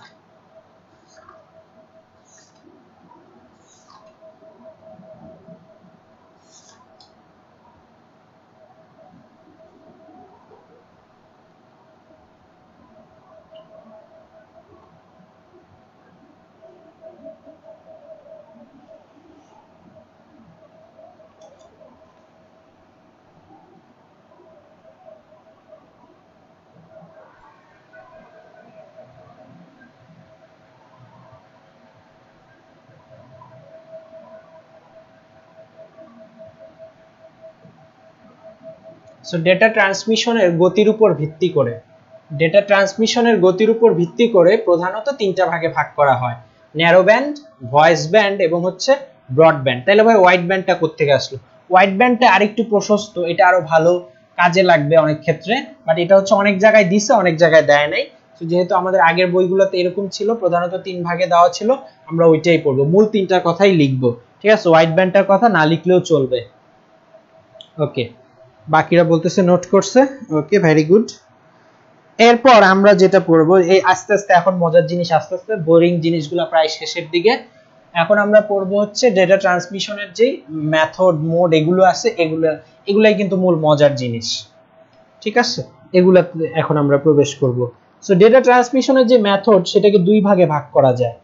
সো ডেটা ট্রান্সমিশনের গতির উপর ভিত্তি করে, ডেটা ট্রান্সমিশনের গতির উপর ভিত্তি করে প্রধানত তিনটা ভাগে ভাগ করা হয়, ন্যারো ব্যান্ড, ভয়েস ব্যান্ড এবং হচ্ছে ব্রডব্যান্ড। তাহলে ভাই হোয়াইট ব্যান্ডটা কোত্থেকে আসলো? হোয়াইট ব্যান্ডটা আরেকটু প্রশস্ত, এটা আরো ভালো কাজে লাগবে অনেক ক্ষেত্রে, বাট এটা হচ্ছে অনেক জায়গায় দিছে, অনেক জায়গায় দেয় নাই। তো যেহেতু আমাদের আগের বইগুলোতে এরকম ছিল, প্রধানত 3 ভাগে দেওয়া ছিল, আমরা ওইটাই পড়বো, মূল 3টার কথাই লিখবো, ঠিক আছে? হোয়াইট ব্যান্ডটার কথা না লিখলেও চলবে। ওকে, বাকিরা বলতেছে নোট করছে, ওকে, ভেরি গুড। এরপর আমরা যেটা পড়বো, এই আস্তে আস্তে এখন মজার জিনিস, আস্তে আস্তে বোরিং জিনিসগুলো প্রায় শেষের দিকে। এখন আমরা পড়বো হচ্ছে ডেটা ট্রান্সমিশনের যে মেথড, মোড এগুলো আছে, এগুলাই কিন্তু মূল মজার জিনিস, ঠিক আছে? এগুলা এখন আমরা প্রবেশ করব। সো ডেটা ট্রান্সমিশনের যে মেথড, সেটাকে 2 ভাগে ভাগ করা যায়।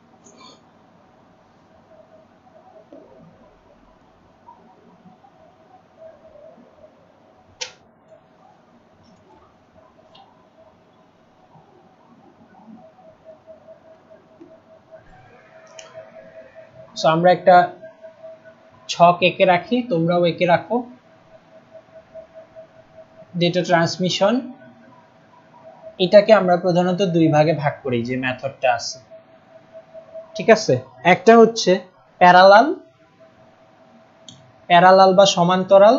সো আমরা একটা ছক এঁকে রাখি, তোমরাও এঁকে রাখো। ডেটা ট্রান্সমিশন, এটাকে আমরা প্রধানত 2 ভাগে ভাগ করি, যে মেথডটা আছে, ঠিক আছে? একটা হচ্ছে প্যারালাল, প্যারালাল বা সমান্তরাল,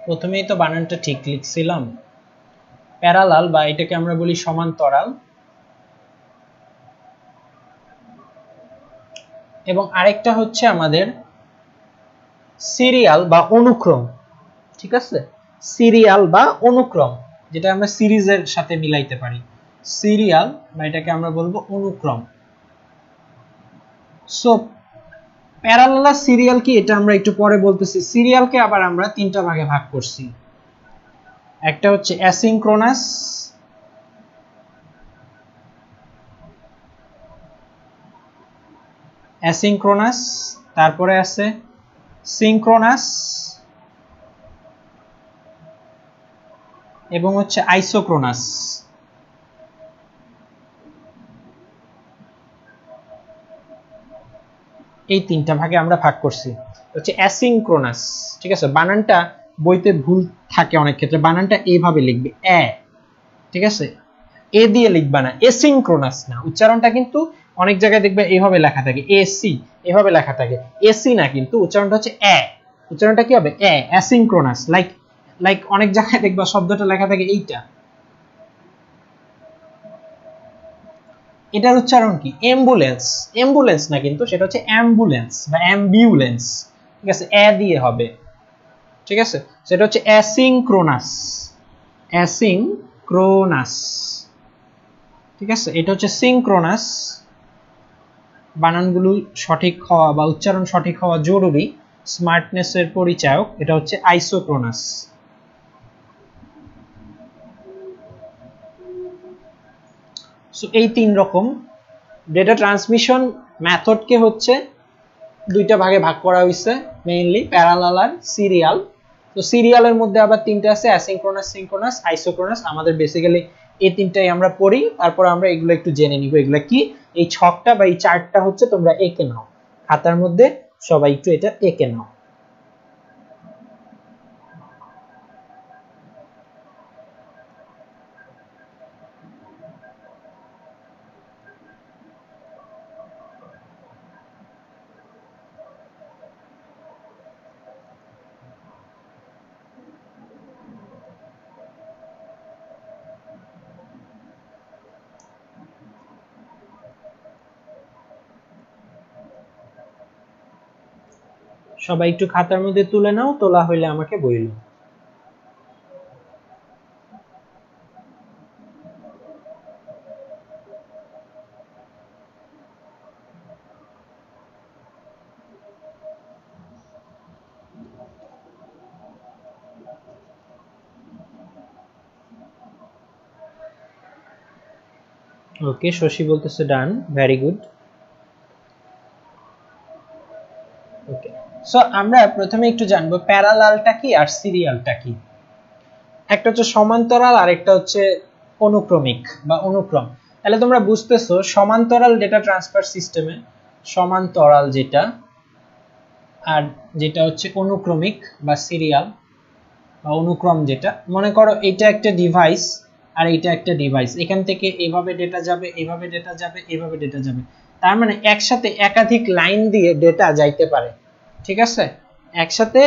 প্রথমেই তো বানানটা ঠিক লিখছিলাম, প্যারালাল বা এটাকে আমরা বলি সমান্তরাল, এবং আরেকটা হচ্ছে আমাদের সিরিয়াল বা অনুক্রম, ঠিক আছে? সিরিয়াল বা অনুক্রম, যেটা আমরা সিরিজের সাথে মিলাইতে পারি, সিরিয়াল বা এটাকে আমরা বলবো অনুক্রম। সো প্যারালাল আর সিরিয়াল কি, এটা আমরা একটু পরে বলতেছি। সিরিয়ালকে আবার আমরা 3টা ভাগে ভাগ করছি, একটা হচ্ছে অ্যাসিনক্রোনাস, অ্যাসিনক্রোনাস, তারপরে আছে সিনক্রোনাস, এবং হচ্ছে আইসোক্রোনাস। এই তিনটা ভাগে আমরা ভাগ করছি। হচ্ছে অ্যাসিনক্রোনাস, ঠিক আছে, বানানটা বইতে ভুল থাকে অনেক ক্ষেত্রে, বানানটা এইভাবে লিখবে এ, ঠিক আছে, এ দিয়ে লিখবা না, এসিনক্রোনাস না, উচ্চারণটা কিন্তু অনেক জায়গায় দেখবে এইভাবে লেখা থাকে এসি, এভাবে লেখা থাকে, এসি না, কিন্তু উচ্চারণটা হচ্ছে এ, উচ্চারণটা কি হবে এ, অ্যাসিনক্রোনাস। লাইক অনেক জায়গায় দেখবা শব্দটা লেখা থাকে এইটা, এটার উচ্চারণ কি অ্যাম্বুলেন্স, অ্যাম্বুলেন্স না কিন্তু, সেটা হচ্ছে অ্যাম্বুলেন্স বা অ্যাম্বিউলেন্স, ঠিক আছে, এ দিয়ে হবে, ঠিক আছে, সেটা হচ্ছে অ্যাসিনক্রোনাস, অ্যাসিনক্রোনাস, ঠিক আছে, এটা হচ্ছে সিনক্রোনাস। বানানগুলো সঠিক হওয়া বা উচ্চারণ সঠিক হওয়া জরুরি, স্মার্টনেসের পরিচায়ক। এটা হচ্ছে আইসোক্রোনাস। সো এই তিন রকম ডেটা ট্রান্সমিশন মেথডকে হচ্ছে দুইটা ভাগে ভাগ করা হয়েছে, মেইনলি প্যারালাল আর সিরিয়াল। তো সিরিয়ালের মধ্যে আবার তিনটা আছে, অ্যাসিনক্রোনাস, সিনক্রোনাস, আইসোক্রোনাস। আমাদের বেসিক্যালি এই তিনটাই আমরা পড়ি, তারপর আমরা এগুলো একটু জেনে নিব এগুলা কি। এই ছকটা বা এই চার্টটা হচ্ছে তোমরা এঁকে নাও খাতার মধ্যে, সবাই একটু এটা এঁকে নাও। সবাই একটু খাতার মধ্যে তুলে নাও, তোলা হইলে আমাকে বইলো। ওকে, শশী বলতেছে ডান, ভেরি গুড। ওকে, সো আমরা প্রথমে একটু জানবো প্যারালালটা কি আর সিরিয়ালটা কি। একটা হচ্ছে সমান্তরাল আর একটা হচ্ছে অনুক্রমিক বা অনুক্রম। তাহলে তোমরা বুঝতেছো সমান্তরাল ডেটা ট্রান্সফার সিস্টেমে সমান্তরাল যেটা, আর যেটা হচ্ছে অনুক্রমিক বা সিরিয়াল বা অনুক্রম, যেটা মনে করো এটা একটা ডিভাইস আর এটা একটা ডিভাইস, এখান থেকে এভাবে ডেটা যাবে, এভাবে ডেটা যাবে, এভাবে ডেটা যাবে, তার মানে একসাথে একাধিক লাইন দিয়ে ডেটা যাইতে পারে, ঠিক আছে, একসাথে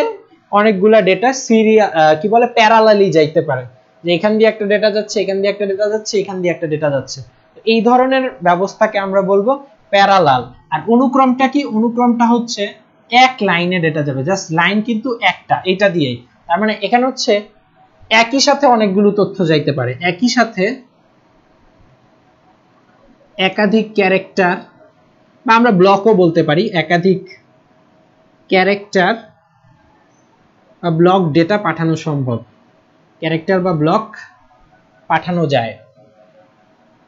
অনেকগুলা ডেটা সিরিয়াল কি বলে প্যারালালি যাইতে পারে, যে এখান দিয়ে একটা ডেটা যাচ্ছে, এখান দিয়ে একটা ডেটা যাচ্ছে, এখান দিয়ে একটা ডেটা যাচ্ছে, এই ধরনের ব্যবস্থাকে আমরা বলবো প্যারালাল। আর অনুক্রমটা কি, অনুক্রমটা হচ্ছে এক লাইনে ডেটা যাবে, জাস্ট লাইন কিন্তু একটা, এটা দিয়েই, তার মানে এখানে হচ্ছে একই সাথে অনেকগুলো তথ্য যাইতে পারে, একই সাথে একাধিক ক্যারেক্টার বা আমরা ব্লকও বলতে পারি, একাধিক ক্যারেক্টার বা ব্লক ডেটা পাঠানো সম্ভব, ক্যারেক্টার বা ব্লক পাঠানো যায়,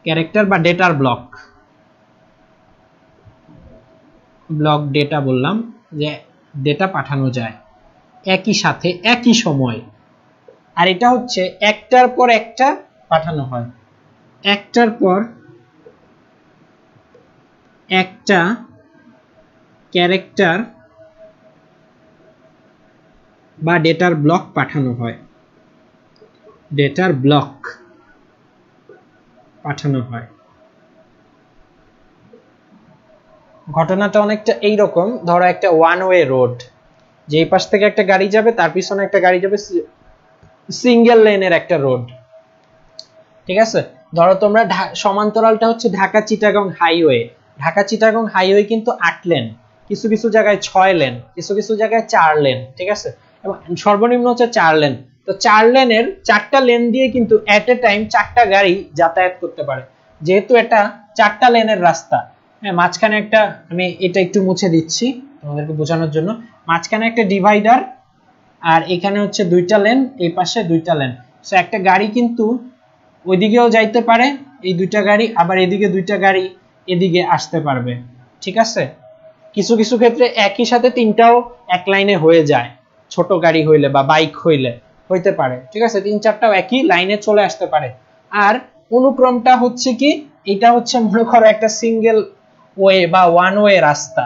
ক্যারেক্টার বা ডেটার ব্লক, ব্লক ডেটা বললাম, যে ডেটা পাঠানো যায় একই সাথে একই সময়। আর এটা হচ্ছে একটার পর একটা পাঠানো হয়, একটার পর একটা ক্যারেক্টার বা ডেটার ব্লক পাঠানো হয়, ডেটার ব্লক পাঠানো হয়। ঘটনাটা অনেকটা এইরকম, ধরো একটা ওয়ান ওয়ে রোড, যেই পাশ থেকে একটা গাড়ি যাবে তার পিছনে একটা গাড়ি যাবে, সিঙ্গেল লেনের একটা রোড, ঠিক আছে। ধরো তোমরা সমান্তরালটা হচ্ছে ঢাকা চিটাগং হাইওয়ে, ঢাকা চিটাগং হাইওয়ে কিন্তু 8 লেন, কিছু কিছু জায়গায় 6 লেন, কিছু কিছু জায়গায় 4 লেন, ঠিক আছে, এবং সর্বনিম্ন হচ্ছে 4 লেন। তো 4 লেনের 4টা লেন দিয়ে কিন্তু এট এ টাইম 4টা গাড়ি যাতায়াত করতে পারে, যেহেতু এটা 4টা লেনের রাস্তা। হ্যাঁ, মাঝখানে একটা, আমি এটা একটু মুছে দিচ্ছি তোমাদেরকে বোঝানোর জন্য, মাঝখানে একটা ডিভাইডার, আর এখানে হচ্ছে 2টা লেন, এই পাশে 2টা লেন। সো একটা গাড়ি কিন্তু ওইদিকেও যাইতে পারে, এই 2টা গাড়ি, আবার এদিকে 2টা গাড়ি এদিকে আসতে পারবে, ঠিক আছে। কিছু কিছু ক্ষেত্রে একই সাথে 3টাও এক লাইনে হয়ে যায়, ছোট গাড়ি হইলে বা বাইক হইলে হইতে পারে, ঠিক আছে, 3-4টাও একই লাইনে চলে আসতে পারে। আর অনুক্রমটা হচ্ছে কি, এটা হচ্ছে মনে করো একটা সিঙ্গেল ওয়ে বা ওয়ান ওয়ে রাস্তা,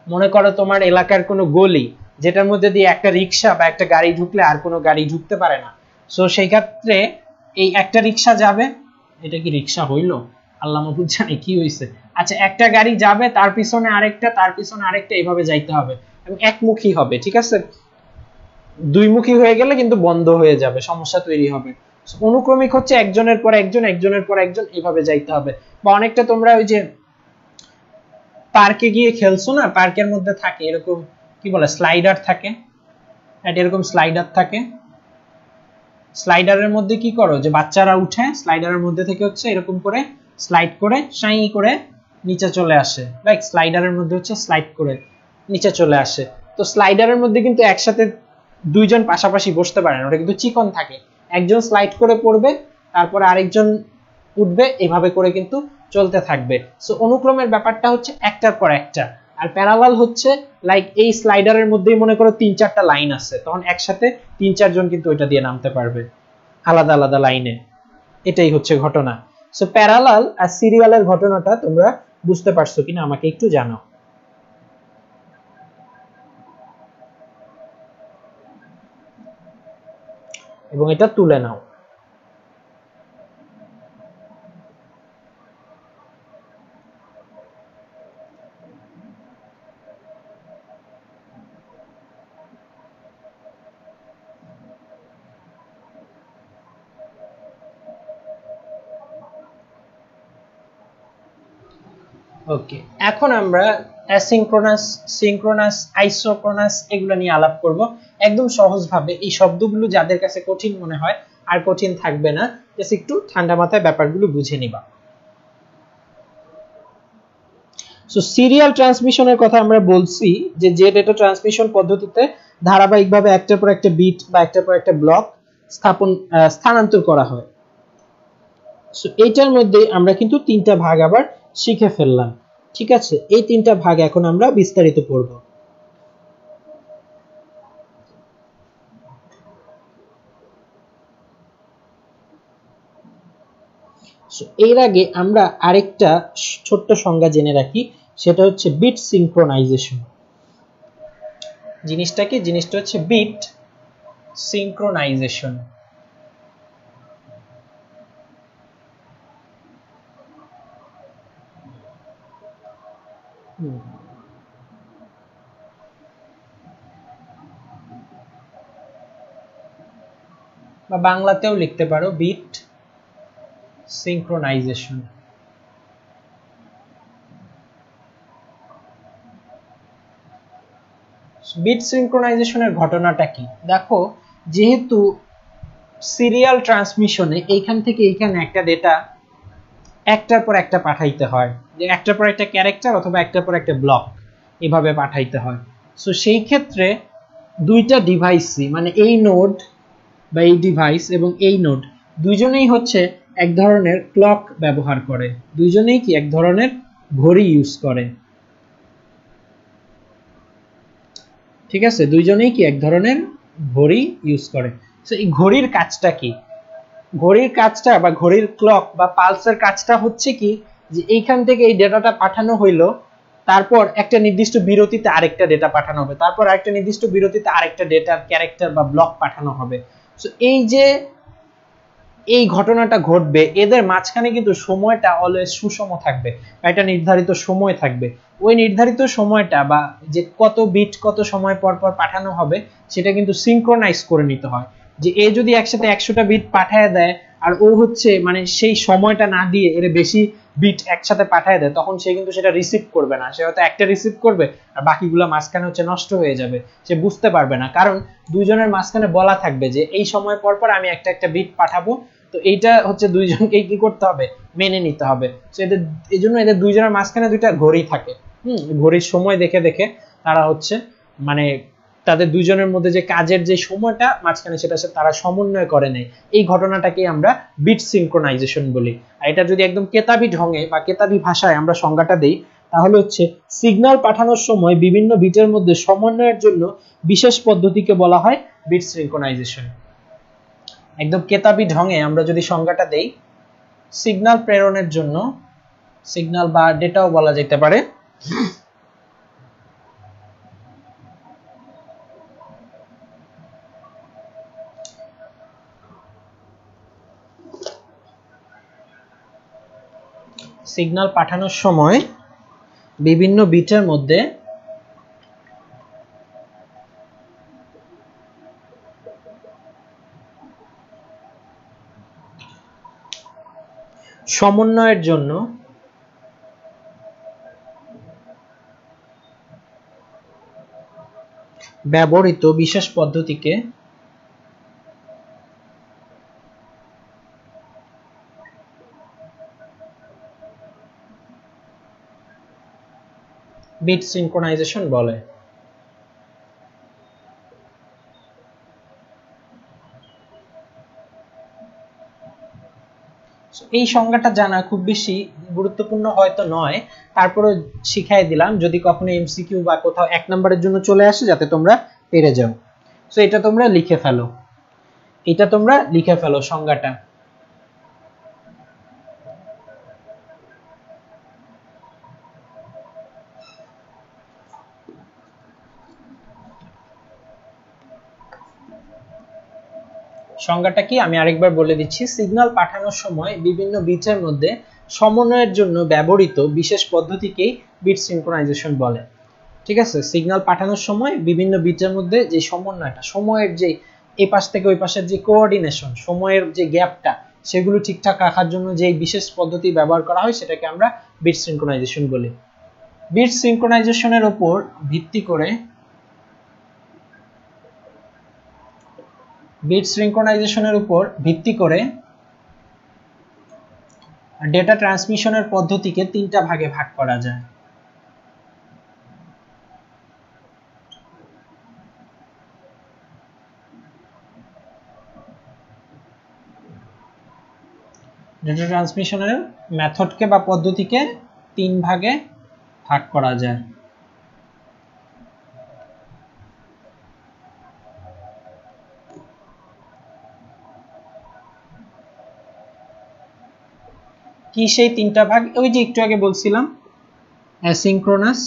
মনে করো তোমার এলাকার কোনো গলি যেটার মধ্যে দিয়ে একটা রিক্সা বা একটা গাড়ি ঢুকলে আর কোনো গাড়ি ঢুকতে পারে না, সো সেই ক্ষেত্রে এই একটা রিক্সা যাবে, এটা কি রিক্সা হইলো, আল্লাহ মাহফুজ জানে কি হইছে। আচ্ছা, একটা গাড়ি যাবে, তার পিছনে আরেকটা, তার পিছনে আরেকটা, এইভাবে যাইতে হবে এবং একমুখী হবে, ঠিক আছে। দুইমুখী হয়ে গেলে কিন্তু বন্ধ হয়ে যাবে, সমস্যা তৈরি হবে। অনুক্রমিক হচ্ছে একজনের পর একজন, একজনের পর একজন, এইভাবে যাইতে হবে। বা অনেকটা তোমরা ওই যে পার্কে গিয়ে খেলছো না, পার্কের মধ্যে থাকে এরকম কি বলে স্লাইডার থাকে, এরকম স্লাইডার থাকে, স্লাইডারের মধ্যে কি করো যে বাচ্চারা উঠে স্লাইডারের মধ্যে থেকে হচ্ছে এরকম করে স্লাইড করে সাই করে নিচে চলে আসে, লাইক স্লাইডারের মধ্যে হচ্ছে স্লাইড করে নিচে চলে আসে। তো স্লাইডারের মধ্যে কিন্তু একসাথে দুইজন পাশাপাশি বসতে পারে না, ওটা কিন্তু চিকন থাকে, একজন স্লাইড করে পড়বে, তারপরে আরেকজন উঠবে, এভাবে করে কিন্তু চলতে থাকবে। সো অনুক্রমের ব্যাপারটা হচ্ছে একটার পর একটা। আর প্যারালাল হচ্ছে লাইক এই স্লাইডারের মধ্যেই মনে করো 3-4টা লাইন আছে, তখন একসাথে 3-4 জন কিন্তু ওইটা দিয়ে নামতে পারবে আলাদা আলাদা লাইনে, এটাই হচ্ছে ঘটনা। সো প্যারালাল আর সিরিয়ালের ঘটনাটা তোমরা বুঝতে পারছো কিনা আমাকে একটু জানাও। এবং এটা তুলে নাও। ওকে, এখন আমরা অ্যাসিনক্রোনাস, সিনক্রোনাস, আইসোক্রোনাস এগুলো নিয়ে আলাপ করব একদম সহজভাবে। এই শব্দগুলো যাদের কাছে কঠিন মনে হয় আর কঠিন থাকবে না, জাস্ট একটু ঠান্ডা মাথায় ব্যাপারগুলো বুঝে নিবা। সো সিরিয়াল ট্রান্সমিশনের কথা আমরা বলছি যে ডেটা ট্রান্সমিশন পদ্ধতিতে ধারাবাহিকভাবে একটার পর একটা বিট বা একটার পর একটা ব্লক স্থানান্তর করা হয়। সো এইটার মধ্যে আমরা কিন্তু 3টা ভাগ আবার শিখে ফেললাম, ঠিক আছে। এই 3টা ভাগ এখন আমরা বিস্তারিত পড়ব। সো এর আগে আমরা আরেকটা ছোট্ট সংজ্ঞা জেনে রাখি, সেটা হচ্ছে বিট সিনক্রোনাইজেশন। জিনিসটা কি? জিনিসটা হচ্ছে বিট সিনক্রোনাইজেশন। বা বাংলাতেও লিখতে পারো বিট সিনক্রোনাইজেশন। বিট সিনক্রোনাইজেশনের ঘটনাটা কি? দেখো, যেহেতু সিরিয়াল ট্রান্সমিশনে এইখান থেকে এইখানে একটা ডেটা একটার পর একটা পাঠাইতে হয়, যে একটার পর একটা ক্যারেক্টার অথবা একটার পর একটা ব্লক এভাবে পাঠাইতে হয়। সো সেই ক্ষেত্রে দুইটা ডিভাইসই, মানে এই নোড বা এই ডিভাইস এবং এই নোড দুইজনেই হচ্ছে এক ধরনের ক্লক ব্যবহার করে, দুইজনেই কি এক ধরনের ঘড়ি ইউজ করে, ঠিক আছে। দুইজনেই কি এক ধরনের ঘড়ি ইউজ করে। সো এই ঘড়ির কাজটা কি? ঘড়ির কাজটা বা ঘড়ির ক্লক বা পালসের কাজটা হচ্ছে কি, যে এইখান থেকে এই ডেটাটা পাঠানো হইলো, তারপর একটা নির্দিষ্ট বিরতিতে আরেকটা ডেটা পাঠানো হবে, তারপর আরেকটা নির্দিষ্ট বিরতিতে আরেকটা ডেটার ক্যারেক্টার বা ব্লক পাঠানো হবে। সো এই যে এই ঘটনাটা ঘটবে, এদের মাঝখানে কিন্তু সময়টা অলওয়েজ সুষম থাকবে, একটা নির্ধারিত সময় থাকবে। ওই নির্ধারিত সময়টা বা যে কত বিট কত সময় পর পর পাঠানো হবে সেটা কিন্তু সিনক্রোনাইজ করে নিতে হয়। যে এ যদি একসাথে 100টা বিট পাঠায় দেয় আর ও হচ্ছে মানে সেই সময়টা না দিয়ে এর বেশি বিট একসাথে পাঠায় দেয়, তখন সে কিন্তু সেটা রিসিভ করবে না, সে হয়তো একটা রিসিভ করবে আর বাকিগুলো মাঝখানে হচ্ছে নষ্ট হয়ে যাবে, সে বুঝতে পারবে না, কারণ দুইজনের মাঝখানে বলা থাকবে যে এই সময় পর পর আমি একটা একটা বিট পাঠাবো। তো এইটা হচ্ছে দুইজনকে কি করতে হবে, মেনে নিতে হবে। তো এদের এই জন্য এদের দুইজনের মাঝখানে দুইটা ঘড়ি থাকে, ঘড়ির সময় দেখে দেখে তারা হচ্ছে মানে তাদের দুইজনের মধ্যে যে কাজের যে সময়টা মাঝখানে সেটা তারা সমন্বয় করে নেয়। এই ঘটনাটাকে আমরা বিট সিনক্রোনাইজেশন বলি। আর এটা যদি একদম কেতাবি ঢঙে বা কেতাবি ভাষায় আমরা সংজ্ঞাটা দেই, তাহলে হচ্ছে সিগন্যাল পাঠানোর সময় বিভিন্ন বিটের মধ্যে সমন্বয়ের জন্য বিশেষ পদ্ধতিকে বলা হয় বিট সিনক্রোনাইজেশন। একদম কেতাবি ঢঙে আমরা যদি সংজ্ঞাটা দেই, সিগন্যাল প্রেরণের জন্য, সিগন্যাল বা ডেটাও বলা যেতে পারে, সিগন্যাল পাঠানোর সময় বিভিন্ন বিটের মধ্যে সমন্বয়ের জন্য ব্যবহৃত বিশেষ পদ্ধতিকে বিট সিনক্রোনাইজেশন বলে। এই সংজ্ঞাটা জানা খুব বেশি গুরুত্বপূর্ণ হয়তো নয়, তারপরে শিখাই দিলাম যদি কখনো এমসিকিউ বা কোথাও 1 নম্বরের জন্য চলে আসে যাতে তোমরা পেরে যাও। সো এটা তোমরা লিখে ফেলো, সংজ্ঞাটা। সংজ্ঞাটা কি আমি আরেকবার বলে দিচ্ছি। সিগন্যাল পাঠানোর সময় বিভিন্ন বিটের মধ্যে সমন্বয়ের জন্য ব্যবহৃত বিশেষ পদ্ধতিকেই বিট সিনক্রোনাইজেশন বলে। ঠিক আছে, সিগন্যাল পাঠানোর সময় বিভিন্ন বিটের মধ্যে যে সমন্বয়টা, সময়ের যে এই পাশ থেকে ওই পাশের যে কোঅর্ডিনেশন, সময়ের যে গ্যাপটা, সেগুলো ঠিকঠাক রাখার জন্য যে বিশেষ পদ্ধতি ব্যবহার করা হয় সেটাকে আমরা বিট সিনক্রোনাইজেশন বলি। বিট সিনক্রোনাইজেশনের উপর ভিত্তি করে ডেটা ট্রান্সমিশনের পদ্ধতিকে 3টা ভাগে ভাগ করা যায়। ডেটা ট্রান্সমিশনের মেথডকে বা পদ্ধতিকে 3 ভাগে ভাগ করা যায়। কি সেই 3টা ভাগ? ওই যে একটু আগে বলছিলাম, অ্যাসিনক্রোনাস,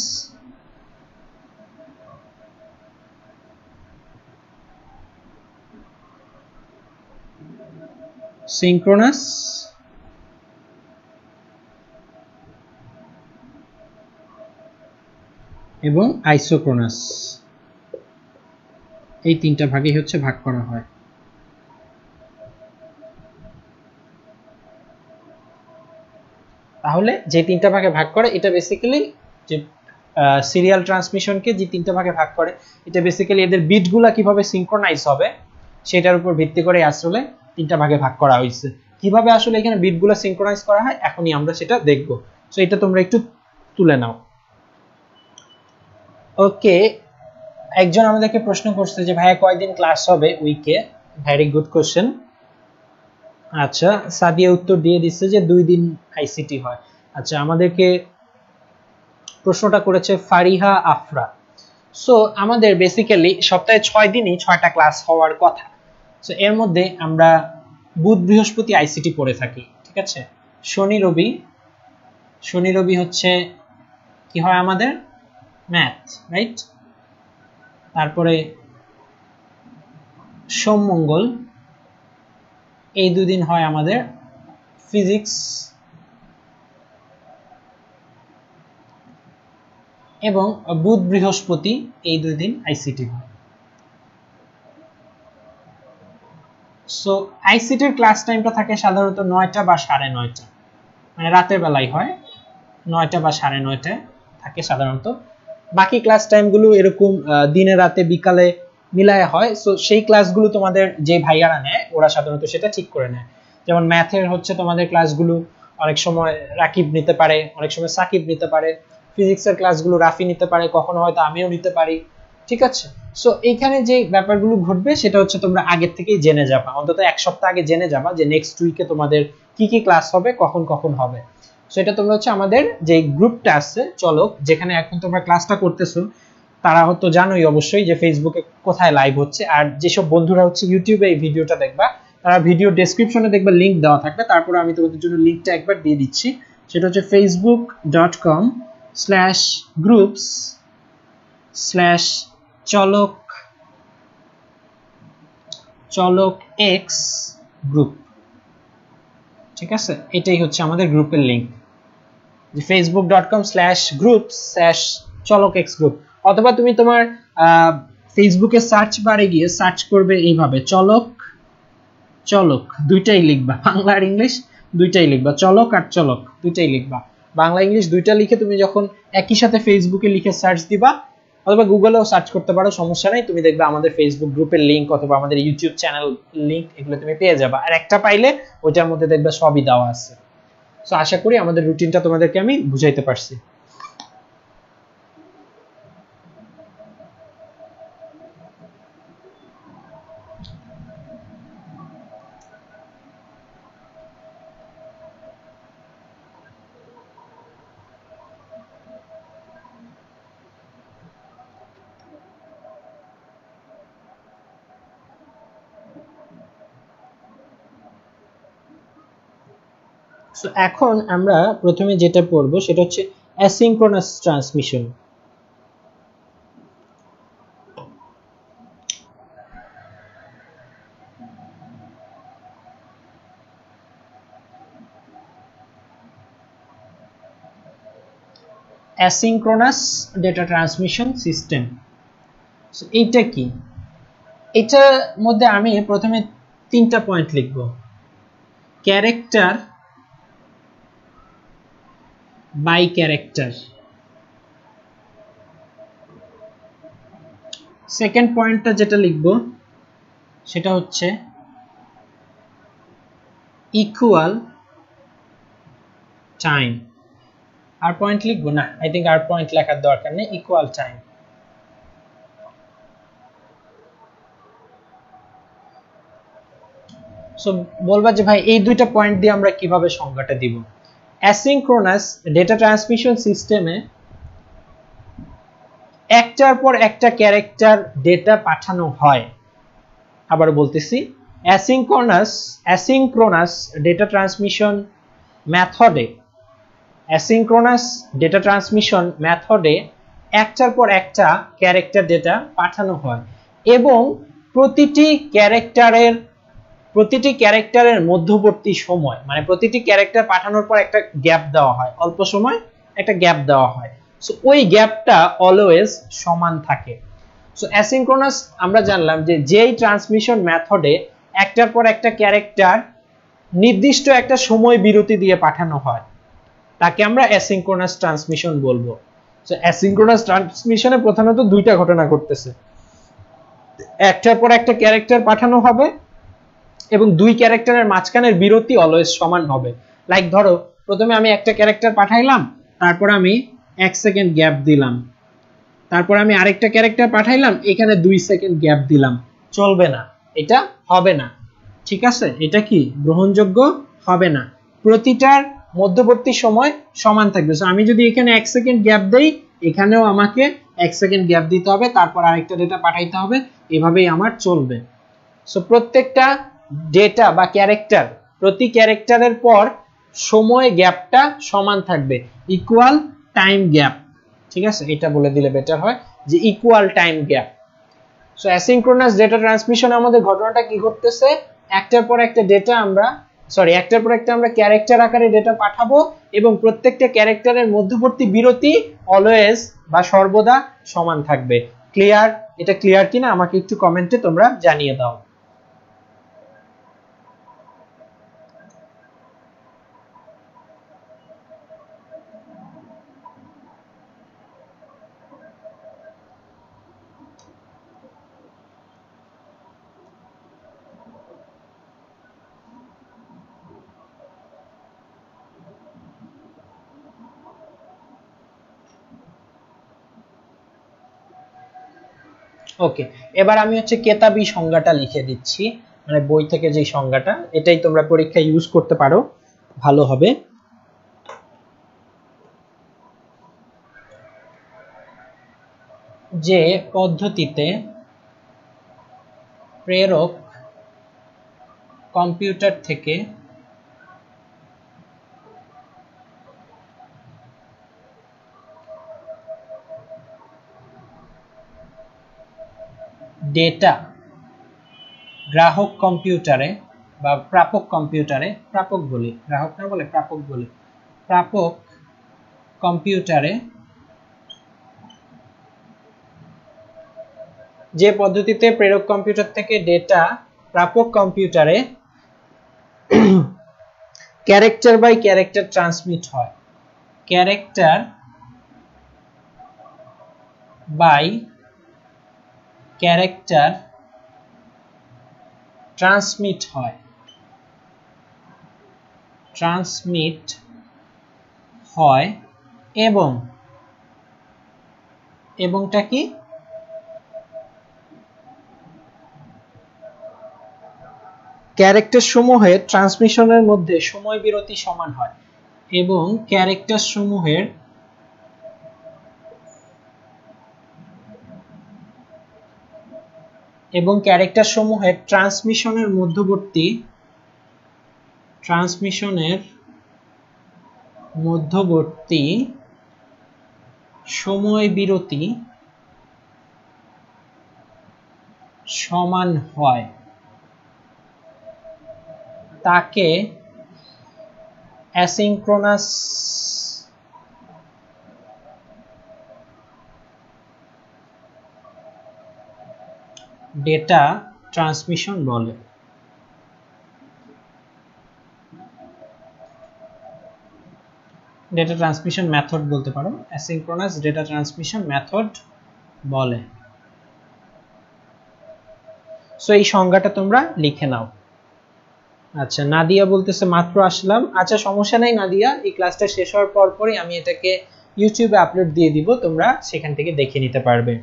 সিনক্রোনাস এবং আইসোক্রোনাস। এই 3টা ভাগে হচ্ছে ভাগ করা হয়। তাহলে যে 3টা ভাগে ভাগ করে, এটা বেসিক্যালি যে সিরিয়াল ট্রান্সমিশনকে যে 3টা ভাগে ভাগ করে, এটা বেসিক্যালি এদের বিটগুলা কিভাবে সিনক্রোনাইজ হবে সেটার উপর ভিত্তি করে আসলে 3টা ভাগে ভাগ করা হয়েছে। কিভাবে আসলে এখানে বিটগুলা সিনক্রোনাইজ করা হয় এখনই আমরা সেটা দেখব। সো এটা তোমরা একটু তুলে নাও। ওকে, একজন আমাদেরকে প্রশ্ন করছে যে ভাইয়া কয়দিন ক্লাস হবে উইকে? Very good question. আচ্ছা, সাদিয়া উত্তর দিয়ে দিচ্ছে যে 2 দিন আইসিটি হয়। আচ্ছা, আমাদেরকে প্রশ্নটা করেছে ফারিহা আফরা। সো আমাদের বেসিক্যালি সপ্তাহে 6 দিনই 6টা ক্লাস হওয়ার কথা। সো এর মধ্যে আমরা বুধ বৃহস্পতি আইসিটি পড়ে থাকি, ঠিক আছে। শনি রবি হচ্ছে কি হয় আমাদের? Math, right. তারপরে সোম মঙ্গল এই 2 দিন হয় আমাদের ফিজিক্স এবং বুধ বৃহস্পতি এই 2 দিন আইসিটি হয়। সো আইসিটির ক্লাস টাইমটা থাকে সাধারণত 9টা বা 9:30, মানে রাতের বেলায় হয়, 9টা বা 9:30 থাকে সাধারণত। বাকি ক্লাস টাইমগুলো এরকম দিনে রাতে বিকালে মিলায় হয়। সো সেই ক্লাসগুলো তোমাদের যে ভাইয়ারা নেয় ওরা সাধারণত সেটা ঠিক করে নেয়। যেমন ম্যাথের হচ্ছে তোমাদের ক্লাসগুলো অনেক সময় রাকিব নিতে পারে, অনেক সময় সাকিব নিতে পারে। ফিজিক্সের ক্লাসগুলো রাফি নিতে পারে, কখনো হয়তো আমিও নিতে পারি, ঠিক আছে। সো এইখানে যে ব্যাপারগুলো ঘটবে সেটা হচ্ছে তোমরা আগের থেকেই জেনে যাবা, অন্তত 1 সপ্তাহ আগে জেনে যাবা যে নেক্সট উইকে তোমাদের কি কি ক্লাস হবে, কখন কখন হবে। সেটা তোমরা হচ্ছে আমাদের যে গ্রুপটা আছে চলক, যেখানে এখন তোমরা ক্লাসটা করতেছো, তারা হয়তো জানোই অবশ্যই যে ফেসবুকে কোথায় লাইভ হচ্ছে। আর যেসব বন্ধুরা হচ্ছে ইউটিউবে এই ভিডিওটা দেখবা, তারা ভিডিও ডেসক্রিপশনে দেখবা লিংক দেওয়া থাকবে। তারপরে আমি তোমাদের জন্য লিংকটা একবার দিয়ে দিচ্ছি। সেটা হচ্ছে facebook.com/groups/চলক x গ্রুপ, ঠিক আছে। এটাই হচ্ছে আমাদের গ্রুপের লিংক। facebook.com/group/cholokxgroup, অথবা তুমি তোমার ফেসবুকে সার্চ বারে গিয়ে সার্চ করবে এইভাবে চলক দুইটাই লিখবা, বাংলা আর ইংলিশ দুইটাই লিখবা, চলক আর চলক দুইটাই লিখবা, বাংলা ইংলিশ দুইটা লিখে তুমি যখন একই সাথে ফেসবুকে লিখে সার্চ দিবা, অথবা গুগলেও সার্চ করতে পারো, সমস্যা নাই, তুমি দেখবে আমাদের ফেসবুক গ্রুপের লিংক অথবা আমাদের ইউটিউব চ্যানেল লিংক এগুলো তুমি পেয়ে যাবা। আর একটা পাইলে ওইটার মধ্যে দেখবে সবই দেওয়া আছে। সো আশা করি আমাদের রুটিনটা তোমাদেরকে আমি বুঝাইতে পারছি। সো এখন আমরা প্রথমে যেটা পড়বো সেটা হচ্ছে asynchronous transmission. Asynchronous data transmission system, so এইটা কি? এটার মধ্যে আমি প্রথমে 3টা পয়েন্ট লিখব। Character by character. সেকেন্ড পয়েন্টটা যেটা লিখব সেটা হচ্ছে ইকুয়াল টাইম। আর পয়েন্ট লিখবো না, আই থিংক আর পয়েন্ট লেখার দরকার নেই, ইকুয়াল টাইম। সো বলবা যে ভাই এই দুইটা পয়েন্ট দিয়ে আমরা কিভাবে সংজ্ঞাটা দিব? অ্যাসিনক্রোনাস ডেটা ট্রান্সমিশন সিস্টেমে একটার পর একটা ক্যারেক্টার ডেটা পাঠানো হয়। আবার বলতেছি, অ্যাসিনক্রোনাস ডেটা ট্রান্সমিশন মেথডে একটার পর একটা ক্যারেক্টার ডেটা পাঠানো হয় এবং প্রতিটি ক্যারেক্টারের মধ্যবর্তী সময়, মানে প্রতিটি ক্যারেক্টার পাঠানোর পর একটা গ্যাপ দেওয়া হয়, অল্প সময় একটা গ্যাপ দেওয়া হয়। সো ওই গ্যাপটা অলওয়েজ সমান থাকে। সো অ্যাসিনক্রোনাস আমরা জানলাম যে যেই ট্রান্সমিশন মেথডে একটার পর একটা ক্যারেক্টার নির্দিষ্ট একটা সময় বিরতি দিয়ে পাঠানো হয় তাকে আমরা অ্যাসিনক্রোনাস ট্রান্সমিশন বলবো। সো অ্যাসিনক্রোনাস ট্রান্সমিশনে প্রধানত দুইটা ঘটনা ঘটতেছে, একটার পর একটা ক্যারেক্টার পাঠানো হবে এবং দুই ক্যারেক্টারের মাঝখানের বিরতি অলওয়েজ সমান হবে। লাইক ধরো প্রথমে আমি একটা ক্যারেক্টার পাঠাইলাম, তারপর আমি 1 সেকেন্ড গ্যাপ দিলাম, তারপর আমি আরেকটা ক্যারেক্টার পাঠাইলাম, এখানে 2 সেকেন্ড গ্যাপ দিলাম, চলবে না, এটা হবে না, ঠিক আছে? এটা কি গ্রহণযোগ্য হবে না, প্রতিটার মধ্যবর্তী সময় সমান থাকবে। সো আমি যদি এখানে 1 সেকেন্ড গ্যাপ দেই, এখানেও আমাকে 1 সেকেন্ড গ্যাপ দিতে হবে, তারপর আরেকটা ডেটা পাঠাইতে হবে, এভাবেই আমার চলবে। সো প্রত্যেকটা ডেটা বা ক্যারেক্টার, প্রতি ক্যারেক্টারের পর সময় গ্যাপটা সমান থাকবে, ইকুয়াল টাইম গ্যাপ, ঠিক আছে? এটা বলে দিলে বেটার হয় যে equal time gap. So asynchronous data ট্রান্সমিশনে আমাদের ঘটনাটা কি ঘটতেছে, একটার পর একটা আমরা ক্যারেক্টার আকারে ডেটা পাঠাবো এবং প্রত্যেকটা ক্যারেক্টারের মধ্যবর্তী বিরতি অলওয়েজ বা সর্বদা সমান থাকবে। ক্লিয়ার? এটা ক্লিয়ার কিনা আমাকে একটু কমেন্টে তোমরা জানিয়ে দাও। ওকে, এবার আমি হচ্ছে কেতাবি সংজ্ঞাটা লিখে দিচ্ছি, মানে বই থেকে যে সংজ্ঞাটা, এটাই তোমরা পরীক্ষায় ইউজ করতে পারো, ভালো হবে। যে পদ্ধতিতে প্রেরক কম্পিউটার থেকে ডেটা গ্রাহক কম্পিউটারে বা প্রাপক কম্পিউটারে, প্রাপক বলি, গ্রাহক না বলে প্রাপক বলি, প্রাপক কম্পিউটারে যে পদ্ধতিতে প্রেরক কম্পিউটার থেকে ডেটা প্রাপক কম্পিউটারে ক্যারেক্টার বাই ক্যারেক্টার ট্রান্সমিট হয়, ক্যারেক্টার বাই ক্যারেক্টার ট্রান্সমিট হয়, এবংটা কি ক্যারেক্টার সমূহের ট্রান্সমিশনের মধ্যে সময় বিরতি সমান হয় এবং ক্যারেক্টার সমূহের ট্রান্সমিশনের মধ্যবর্তী সময় বিরতি সমান হয়, তাকে অ্যাসিঙ্ক্রোনাস ডেটা ট্রান্সমিশন বলে। ডেটা ট্রান্সমিশন মেথড বলতে পারো, অ্যাসিঙ্ক্রোনাস ডেটা ট্রান্সমিশন মেথড বলে। সো এই সংজ্ঞাটা তোমরা লিখে নাও। আচ্ছা, নাদিয়া বলতেছে মাত্র আসলাম। আচ্ছা, সমস্যা নাই নাদিয়া, এই ক্লাসটা শেষ হওয়ার পরপরই আমি এটাকে ইউটিউবে আপলোড দিয়ে দিব, তোমরা সেখান থেকে দেখে নিতে পারবে।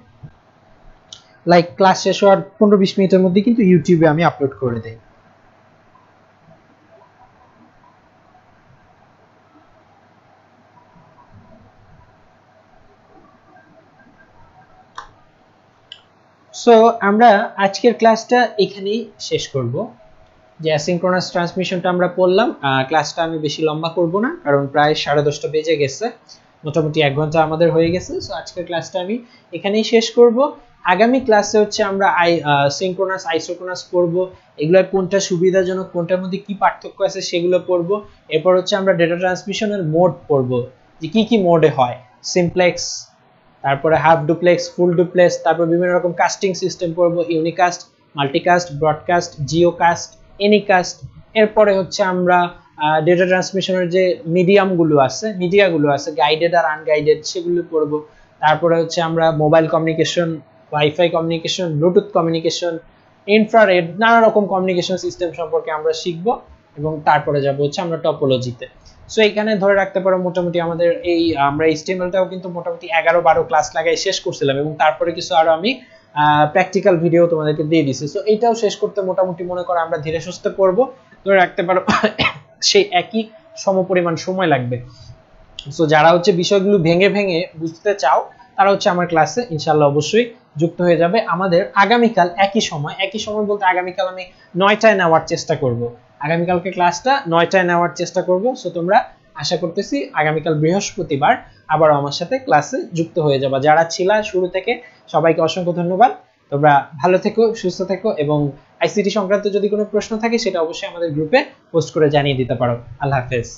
লাইক ক্লাস শেষ হওয়ার 15-20 মিনিটের মধ্যে কিন্তু ইউটিউবে আমি আপলোড করে দেই। সো আমরা আজকের ক্লাসটা এখানেই শেষ করব। যে অ্যাসিঙ্ক্রোনাস ট্রান্সমিশনটা আমরা পড়লাম, ক্লাসটা আমি বেশি লম্বা করব না, কারণ প্রায় 10:30 বেজে গেছে, মোটামুটি 1 ঘন্টা আমাদের হয়ে গেছে। সো আজকের ক্লাসটা আমি এখানেই শেষ করব। আগামী ক্লাসে হচ্ছে আমরা সিঙ্ক্রোনাস আইসোক্রোনাস পড়ব, এগুলোর কোনটা সুবিধাজনক, কোনটার মধ্যে কি পার্থক্য আছে সেগুলো পড়ব। এরপর হচ্ছে আমরা ডেটা ট্রান্সমিশনের মোড পড়ব, যে কি কি মোডে হয়, সিমপ্লেক্স, তারপরে হাফ ডুপ্লেক্স, ফুল ডুপ্লেক্স, তারপর বিভিন্ন রকম কাস্টিং সিস্টেম পড়ব, ইউনিকাস্ট, মাল্টিকাস্ট, ব্রডকাস্ট, জিওকাস্ট, এনিকাস্ট। এরপরে হচ্ছে আমরা ডেটা ট্রান্সমিশনের যে মিডিয়াগুলো আছে গাইডেড আর আনগাইডেড, সেগুলো পড়ব। তারপরে হচ্ছে আমরা mobile communication, wifi communication, Bluetooth communication, infrared, নানা রকম কমিউনিকেশন সিস্টেম সম্পর্কে আমরা শিখব। এবং তারপরে যাব হচ্ছে আমরা টপোলজিতে। সো এখানে ধরে রাখতে পারো মোটামুটি আমাদের আমরা HTML-টাও কিন্তু মোটামুটি 11-12 ক্লাস লাগাই শেষ করছিলাম, এবং তারপরে কিছু আরো আমি প্র্যাকটিক্যাল ভিডিও তোমাদেরকে দিয়ে দিছি। সো এটাও শেষ করতে মোটামুটি মনে করো আমরা ধীরে সুস্থে পড়ব, ধরে রাখতে পারো সেই একই সমপরিমাণ সময় লাগবে। সো যারা হচ্ছে বিষয়গুলো ভেঙে ভেঙে বুঝতে চাও, তারা হচ্ছে আমার ক্লাসে ইনশাআল্লাহ অবশ্যই যুক্ত হয়ে যাবে। আমাদের আগামীকাল একই সময় বলতে আগামীকাল আমি 9টায় নেওয়ার চেষ্টা করব, আগামীকালকে ক্লাসটা 9টায় নেওয়ার চেষ্টা করব। সো তোমরা আশা করতেছি আগামীকাল বৃহস্পতিবার আবার আমার সাথে ক্লাসে যুক্ত হয়ে যাবা। যারা ছিলা শুরু থেকে সবাইকে অসংখ্য ধন্যবাদ। তোমরা ভালো থেকো, সুস্থ থেকো, এবং আইসিটি সংক্রান্ত যদি কোনো প্রশ্ন থাকে সেটা অবশ্যই আমাদের গ্রুপে পোস্ট করে জানিয়ে দিতে পারো। আল্লাহ হাফেজ।